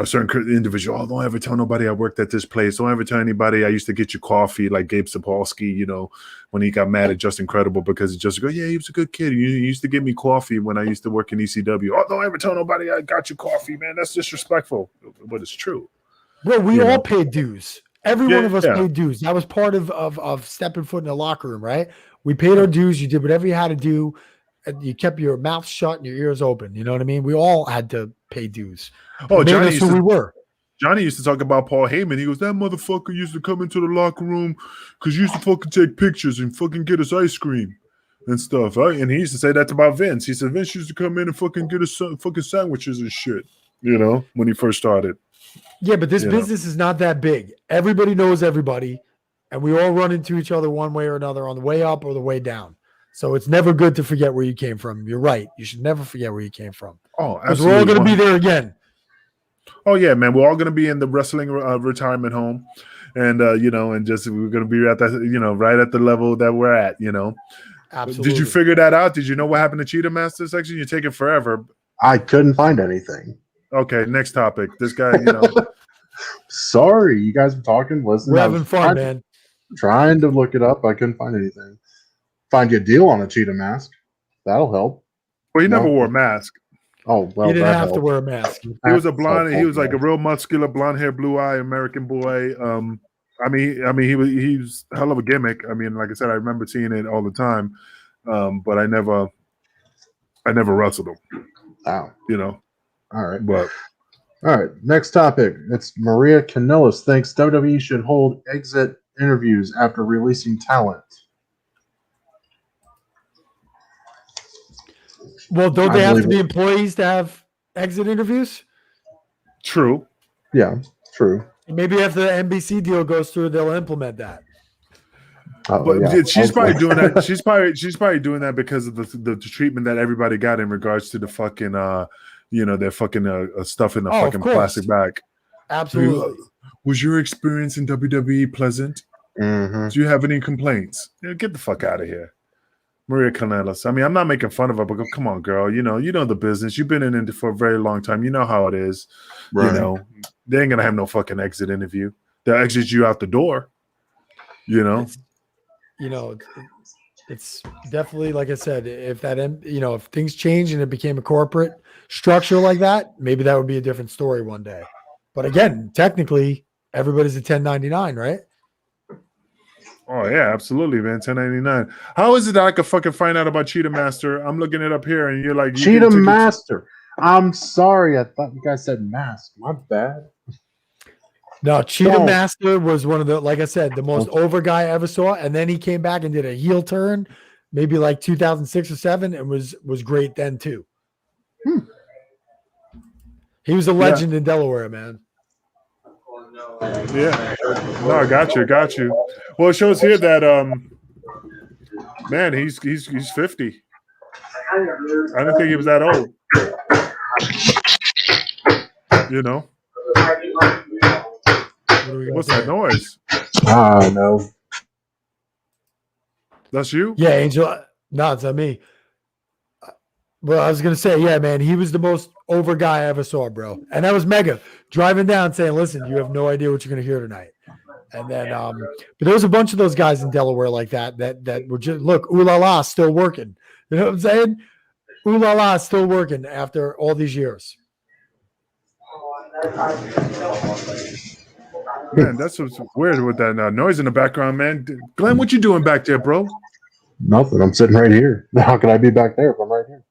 certain individual, don't ever tell nobody I worked at this place. Don't ever tell anybody I used to get you coffee, like Gabe Sapolsky, when he got mad at Just Incredible because he just go, yeah, he was a good kid. You used to give me coffee when I used to work in ECW. Oh, don't ever tell nobody I got you coffee, man. That's disrespectful. But it's true. Well, we all paid dues. Every one of us paid dues. That was part of stepping foot in the locker room, right? We paid our dues. You did whatever you had to do. And you kept your mouth shut and your ears open. You know what I mean? We all had to pay dues. Oh, Johnny used we were. Johnny used to talk about Paul Heyman. He goes, that motherfucker used to come into the locker room because he used to fucking take pictures and fucking get us ice cream and stuff. Right? And he used to say that about Vince. He said Vince used to come in and fucking get us fucking sandwiches and shit, when he first started. Yeah, but this business is not that big. Everybody knows everybody, and we all run into each other one way or another on the way up or the way down. So it's never good to forget where you came from. You're right. You should never forget where you came from. Oh, because we're all going to be there again. Oh yeah, man. We're all going to be in the wrestling retirement home, and and just we're going to be at that, right at the level that we're at. Absolutely. Did you figure that out? Did you know what happened to Cheetah Master section? You're taking forever. I couldn't find anything. Okay, next topic. This guy, Sorry, you guys were talking. Listen, we're having fun, man. Trying to look it up. I couldn't find anything. Find you a deal on a cheetah mask. That'll help. Well, he never wore a mask. Oh, well, he didn't have to wear a mask. He was a blonde. He was like a real muscular, blonde hair, blue eye American boy. He was a hell of a gimmick. I mean, like I said, I remember seeing it all the time, but I never wrestled him. Wow. All right. But all right. Next topic. It's Maria Kanellis thinks WWE should hold exit interviews after releasing talent. Well, don't they have to be employees to have exit interviews? True. Yeah, true. Maybe if the NBC deal goes through, they'll implement that. But she's probably doing that. She's probably doing that because of the treatment that everybody got in regards to the fucking their fucking stuff in the fucking plastic bag. Absolutely. Was your experience in WWE pleasant? Mm-hmm. Do you have any complaints? Get the fuck out of here. Maria Kanellis. I mean, I'm not making fun of her, but come on, girl. You know the business. You've been in it for a very long time. You know how it is. Right. They ain't gonna have no fucking exit interview. They'll exit you out the door. It's definitely, like I said, if that if things change and it became a corporate structure like that, maybe that would be a different story one day. But again, technically, everybody's a 1099, right? Oh yeah, absolutely, man. 1099. How is it that I could fucking find out about Cheetah Master? I'm looking it up here, and you're like Cheetah Master. I'm sorry, I thought you guys said mask. My bad. No, Cheetah Master was one of the, like I said, the most over guy I ever saw, and then he came back and did a heel turn, maybe like 2006 or 7, and was great then too. He was a legend in Delaware, man. Yeah, no, I got you. Well, it shows here that man, he's 50. I didn't think he was that old. What's that noise? No. That's you? Yeah, Angel. No, it's not me. Well, I was gonna say, yeah, man, he was the most over guy I ever saw, bro. And that was Mega driving down saying, "Listen, you have no idea what you're gonna hear tonight." And then, but there was a bunch of those guys in Delaware like that were just look, ooh la la, still working. You know what I'm saying? Ooh la la, still working after all these years. Man, that's what's weird with that noise in the background, man. Glenn, what you doing back there, bro? Nothing. I'm sitting right here. How can I be back there if I'm right here?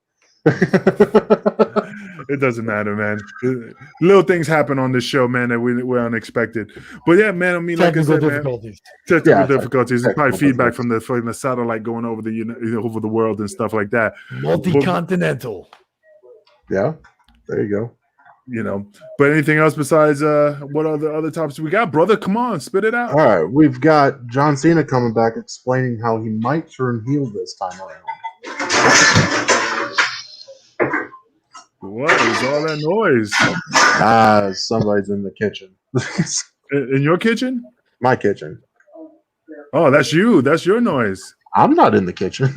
It doesn't matter, man. Little things happen on this show, man, that we're unexpected. But yeah, man, I mean, like I said, technical difficulties. It's probably feedback from the satellite going over over the world and stuff like that. Multi-continental. Yeah, there you go. But anything else besides what other topics we got, brother? Come on, spit it out. All right, we've got John Cena coming back explaining how he might turn heel this time around. What is all that noise? Somebody's in the kitchen. In your kitchen? My kitchen. Oh, that's you. That's your noise. I'm not in the kitchen.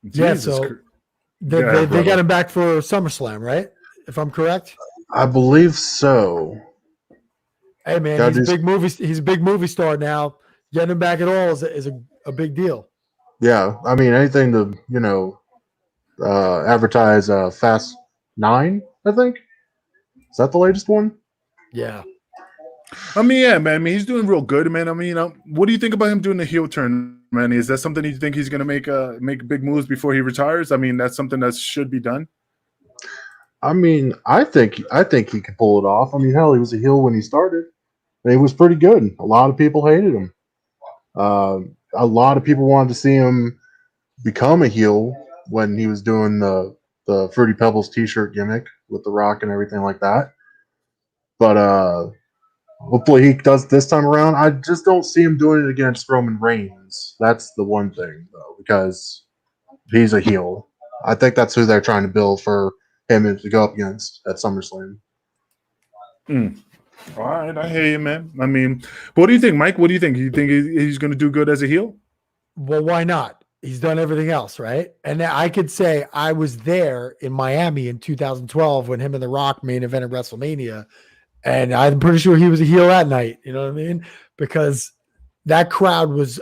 Yeah, so they got him back for SummerSlam, right? If I'm correct. I believe so. Hey man, he's a big movie star now. Getting him back at all is a big deal. Yeah, I mean anything to advertise Fast 9, I think. Is that the latest one? Yeah. I mean, yeah, man. I mean, he's doing real good, man. I mean, what do you think about him doing the heel turn, man? Is that something you think he's going to make big moves before he retires? I mean, that's something that should be done. I mean, I think he could pull it off. I mean, hell, he was a heel when he started, and he was pretty good. A lot of people hated him. A lot of people wanted to see him become a heel when he was doing the Fruity Pebbles T-shirt gimmick with The Rock and everything like that. But Hopefully he does this time around. I just don't see him doing it against Roman Reigns. That's the one thing, though, because he's a heel. I think that's who they're trying to build for him to go up against at SummerSlam. All right, I hear you, man. I mean, what do you think, Mike? What do you think? You think he's going to do good as a heel? Well, why not? He's done everything else, right? And I could say I was there in Miami in 2012 when him and The Rock main evented WrestleMania, and I'm pretty sure he was a heel that night. You know what I mean? Because that crowd was,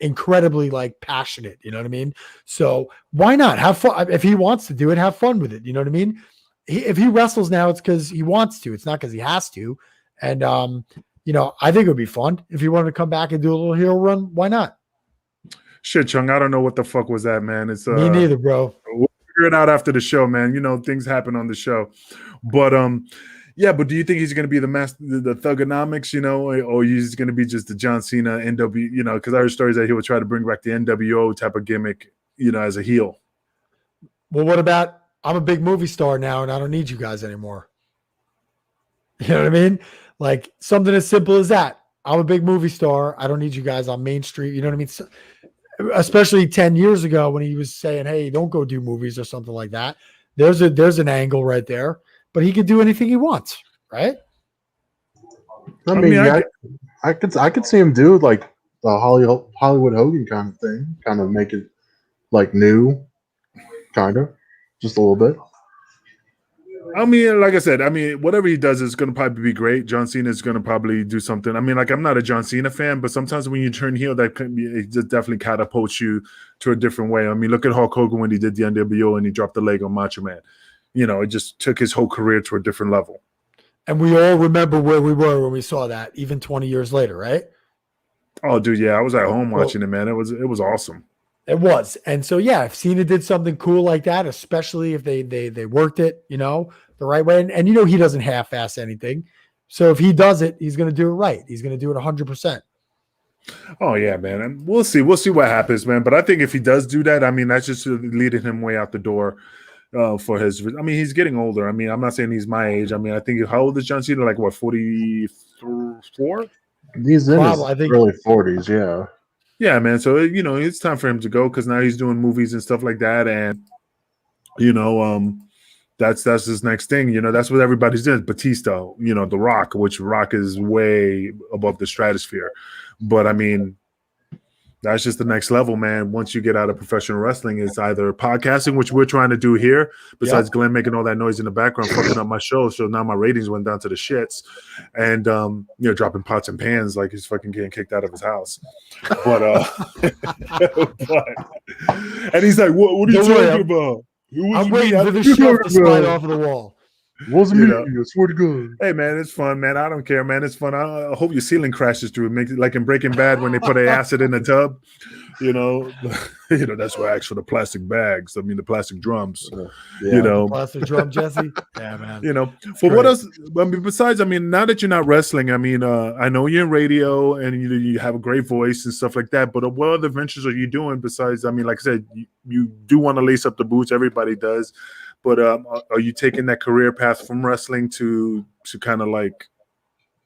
incredibly like passionate. You know what I mean? So why not have fun? If he wants to do it, have fun with it. You know what I mean? If he wrestles now, it's because he wants to. It's not because he has to. And I think it would be fun if he wanted to come back and do a little heel run. Why not? Shit, Chung, I don't know what the fuck was that, man. It's me neither, bro. We'll figure it out after the show, man. Things happen on the show. But yeah, but do you think he's going to be the Thugonomics, or he's going to be just the John Cena NW, because I heard stories that he would try to bring back the NWO type of gimmick, as a heel. Well, what about I'm a big movie star now and I don't need you guys anymore? You know what I mean? Like something as simple as that. I'm a big movie star. I don't need you guys on Main Street. You know what I mean? So, especially 10 years ago when he was saying, hey, don't go do movies or something like that. There's an angle right there, but he could do anything he wants, right? I could see him do like the Hollywood Hogan kind of thing, kind of make it like new, kind of, just a little bit. I mean, like I said, whatever he does is going to probably be great. John Cena is going to probably do something. I'm not a John Cena fan, but sometimes when you turn heel, it just definitely catapults you to a different way. Look at Hulk Hogan when he did the NWO and he dropped the leg on Macho Man. It just took his whole career to a different level. And we all remember where we were when we saw that, even 20 years later, right? Oh, dude, yeah, I was at home watching it, man. It was awesome. It was. And so, yeah, if Cena did something cool like that, especially if they worked it, the right way. And he doesn't half-ass anything. So if he does it, he's going to do it right. He's going to do it 100%. Oh, yeah, man. And we'll see. We'll see what happens, man. But I think if he does do that, that's just leading him way out the door for his – he's getting older. I'm not saying he's my age. I think – how old is John Cena? Like, what, 44? He's in his early 40s, yeah. Yeah, man. So, it's time for him to go because now he's doing movies and stuff like that. And, that's his next thing. That's what everybody's doing. Batista, The Rock, which Rock is way above the stratosphere. But, that's just the next level, man. Once you get out of professional wrestling, it's either podcasting, which we're trying to do here, besides Glenn making all that noise in the background, fucking up my show. So now my ratings went down to the shits. And, dropping pots and pans like he's fucking getting kicked out of his house. But, and he's like, what are you talking about? I'm waiting for the shelf to slide off of the wall. It wasn't me. I swear to God. Hey, man, it's fun, man. I don't care, man. It's fun. I hope your ceiling crashes through. Make it like in Breaking Bad when they put acid in the tub. That's why I asked for the plastic bags. The plastic drums. Plastic drum, Jesse. Yeah, man. What else? Besides, now that you're not wrestling, I know you're in radio and you have a great voice and stuff like that. But what other ventures are you doing besides? Like I said, you do want to lace up the boots. Everybody does. But are you taking that career path from wrestling to kind of like,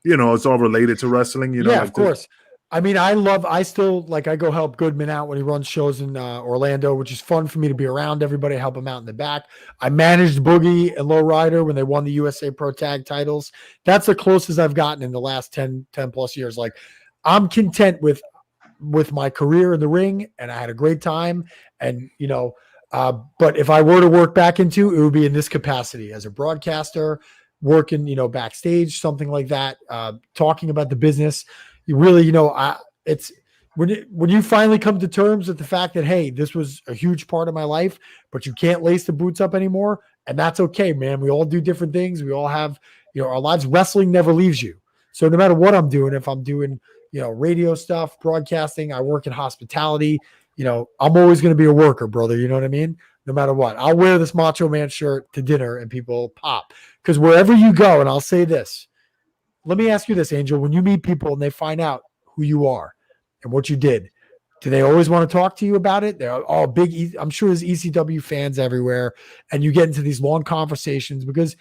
it's all related to wrestling? Yeah, of course. I still I go help Goodman out when he runs shows in Orlando, which is fun for me to be around everybody, help him out in the back. I managed Boogie and Low Rider when they won the USA Pro Tag titles. That's the closest I've gotten in the last 10 plus years. Like, I'm content with my career in the ring, and I had a great time. And, but if I were to work back into, it would be in this capacity as a broadcaster, working, backstage, something like that, talking about the business. You really, it's when you finally come to terms with the fact that, hey, this was a huge part of my life, but you can't lace the boots up anymore. And that's okay, man. We all do different things. We all have, our lives. Wrestling never leaves you. So no matter what I'm doing, if I'm doing, radio stuff, broadcasting, I work in hospitality, I'm always going to be a worker, brother. You know what I mean? No matter what, I'll wear this Macho Man shirt to dinner and people pop, because wherever you go, and I'll say this, let me ask you this, Angel, when you meet people and they find out who you are and what you did, do they always want to talk to you about it? They're all big. I'm sure there's ECW fans everywhere, and you get into these long conversations because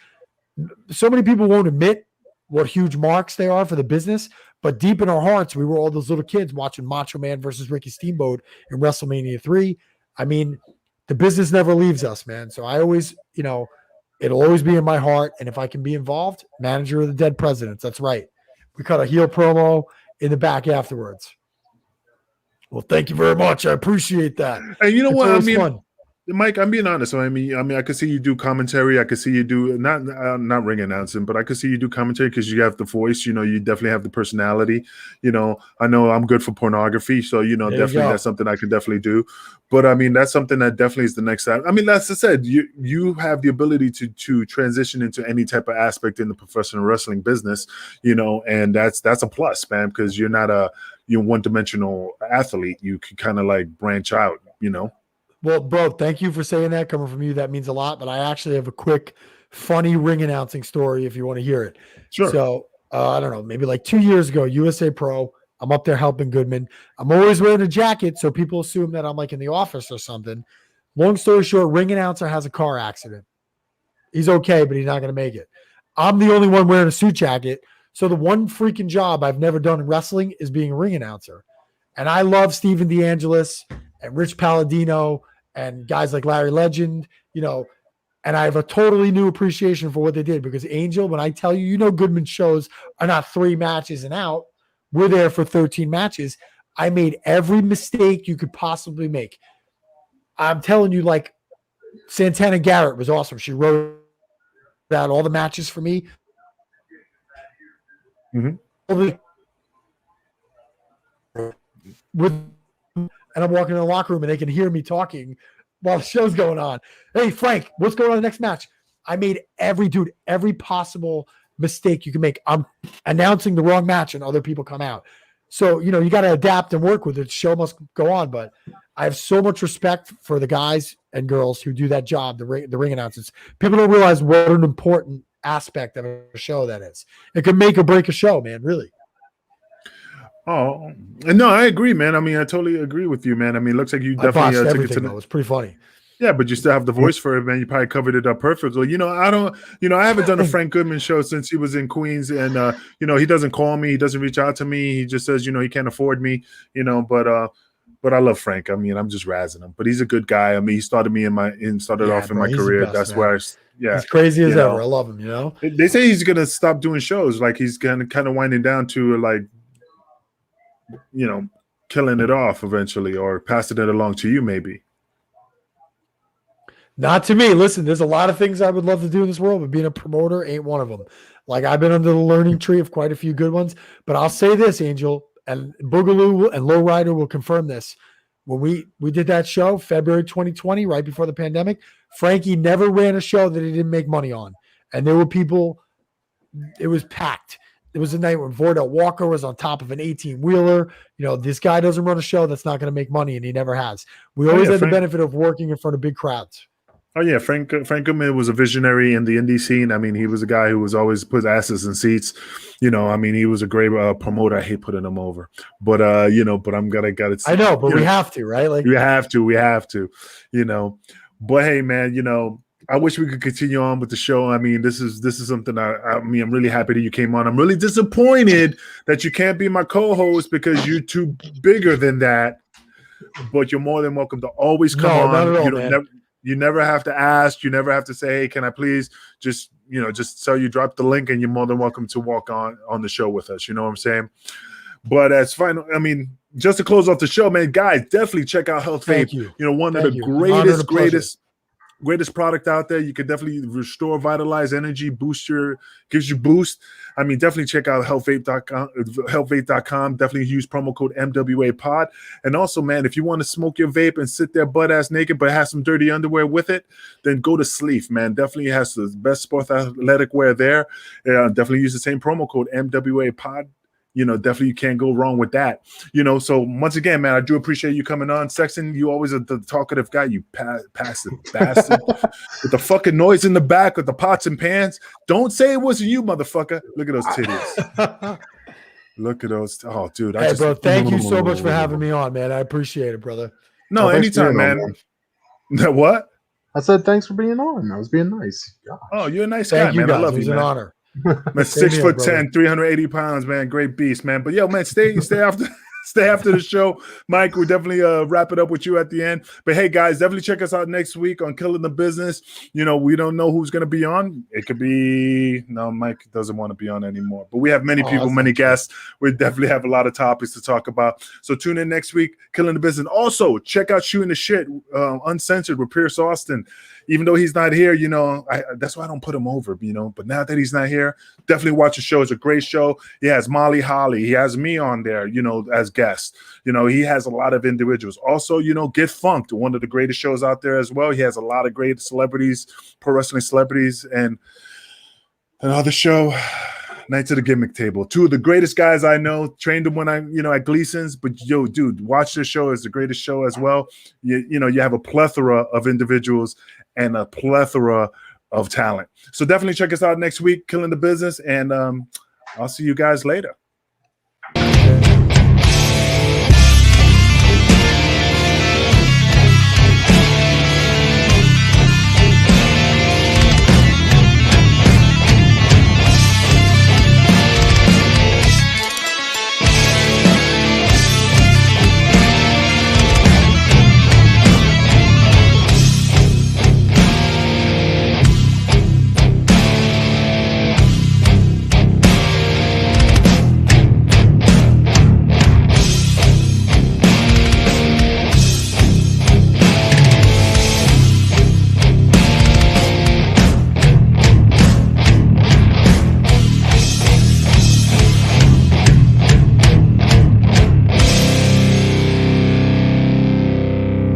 so many people won't admit what huge marks they are for the business. But deep in our hearts, we were all those little kids watching Macho Man versus Ricky Steamboat in WrestleMania 3. I mean, the business never leaves us, man. So I always, it'll always be in my heart. And if I can be involved, manager of the dead presidents. That's right. We cut a heel promo in the back afterwards. Well, thank you very much. I appreciate that. And you know what? I mean, fun. Mike, I'm being honest. So I mean, I could see you do commentary. I could see you do not ring announcing, but I could see you do commentary because you have the voice. You definitely have the personality. I know I'm good for pornography, so definitely that's something I can definitely do. But I mean, that's something that definitely is the next step. I mean, as I said, you have the ability to transition into any type of aspect in the professional wrestling business. And that's a plus, man, because you're not a one-dimensional athlete. You can kind of like branch out. Well, bro, thank you for saying that. Coming from you, that means a lot. But I actually have a quick, funny ring announcing story if you want to hear it. Sure. So, I don't know, maybe like 2 years ago, USA Pro, I'm up there helping Goodman. I'm always wearing a jacket, so people assume that I'm like in the office or something. Long story short, ring announcer has a car accident. He's okay, but he's not going to make it. I'm the only one wearing a suit jacket. So the one freaking job I've never done in wrestling is being a ring announcer. And I love Steven DeAngelis and Rich Palladino and guys like Larry Legend, and I have a totally new appreciation for what they did because Angel, when I tell you, Goodman shows are not 3 matches and out. We're there for 13 matches. I made every mistake you could possibly make. I'm telling you, like Santana Garrett was awesome. She wrote out all the matches for me. Mm-hmm. And I'm walking in the locker room and they can hear me talking while the show's going on. Hey, Frank, what's going on in the next match? I made every possible mistake you can make. I'm announcing the wrong match and other people come out. So, you got to adapt and work with it. The show must go on. But I have so much respect for the guys and girls who do that job, the ring announcers. People don't realize what an important aspect of a show that is. It can make or break a show, man, really. Oh, no, I agree, man. I mean, I totally agree with you, man. I mean, it looks like you definitely took it to the... It was pretty funny. Yeah, but you still have the voice for it, man. You probably covered it up perfectly. I haven't done a Frank Goodman show since he was in Queens, and he doesn't call me, he doesn't reach out to me. He just says, he can't afford me, but I love Frank. I mean, I'm just razzing him, but he's a good guy. I mean, he started me in my career. That's where he's crazy as ever. I love him. They say he's gonna stop doing shows, like he's gonna kind of winding down to like, killing it off eventually, or passing it along to you, maybe. Not to me. Listen, there's a lot of things I would love to do in this world, but being a promoter ain't one of them. Like, I've been under the learning tree of quite a few good ones, but I'll say this, Angel, and Boogaloo and Lowrider will confirm this. When we did that show, February 2020, right before the pandemic, Frankie never ran a show that he didn't make money on. And there were people, it was packed. There was a night when Vordell Walker was on top of an 18-wheeler. This guy doesn't run a show that's not going to make money, and he never has. We always had the benefit of working in front of big crowds. Oh, yeah, Frank Goodman was a visionary in the indie scene. I mean, he was a guy who was always put asses in seats. I mean, he was a great promoter. I hate putting him over. But, but I'm got to see. I know, but we have to, right? Like, we have to, But, hey, man, I wish we could continue on with the show. I mean, this is something I'm really happy that you came on. I'm really disappointed that you can't be my co-host because you're too bigger than that. But you're more than welcome to always come on. Not at all, You never have to ask. You never have to say, "Hey, can I please just so you drop the link and you're more than welcome to walk on the show with us." You know what I'm saying? But as final, I mean, just to close off the show, man, guys, definitely check out Health Vape. One of the greatest product out there. You can definitely restore, vitalize energy, gives you boost. I mean, definitely check out healthvape.com. Definitely use promo code MWA pod. And also, man, if you want to smoke your vape and sit there butt ass naked, but have some dirty underwear with it, then go to Sleef, man. Definitely has the best sports athletic wear there. Definitely use the same promo code MWA pod. Definitely you can't go wrong with that. So once again, man, I do appreciate you coming on. Sexton, you always are the talkative guy, you passive bastard. With the fucking noise in the back with the pots and pans. Don't say it wasn't you, motherfucker. Look at those titties. Look at those. Oh, dude. Hey, bro, thank you so much for having me on, man. I appreciate it, brother. No, anytime, man. What? I said thanks for being on. I was being nice. Gosh. Oh, you're a nice guy, man. I love you, man. It was an honor. Man, 6'10", 380 pounds, man. Great beast, man. But yo, man, stay after stay after the show. Mike, we'll definitely wrap it up with you at the end. But hey, guys, definitely check us out next week on Killing the Business. You know, we don't know who's going to be on. It could be, no, Mike doesn't want to be on anymore. But we have many people, many guests. We definitely have a lot of topics to talk about. So tune in next week, Killing the Business. Also, check out Shooting the Shit, Uncensored with Pierce Austin. Even though he's not here, you know, that's why I don't put him over, you know. But now that he's not here, definitely watch the show. It's a great show. He has Molly Holly. He has me on there, you know, as guests. You know, he has a lot of individuals. Also, you know, Get Funked, one of the greatest shows out there as well. He has a lot of great celebrities, pro wrestling celebrities, and another show, Nights at the Gimmick Table. Two of the greatest guys I know. Trained them when I, you know, at Gleason's. But yo, dude, watch this show. It's the greatest show as well. You know, you have a plethora of individuals and a plethora of talent. So definitely check us out next week, Killing the Business, and I'll see you guys later.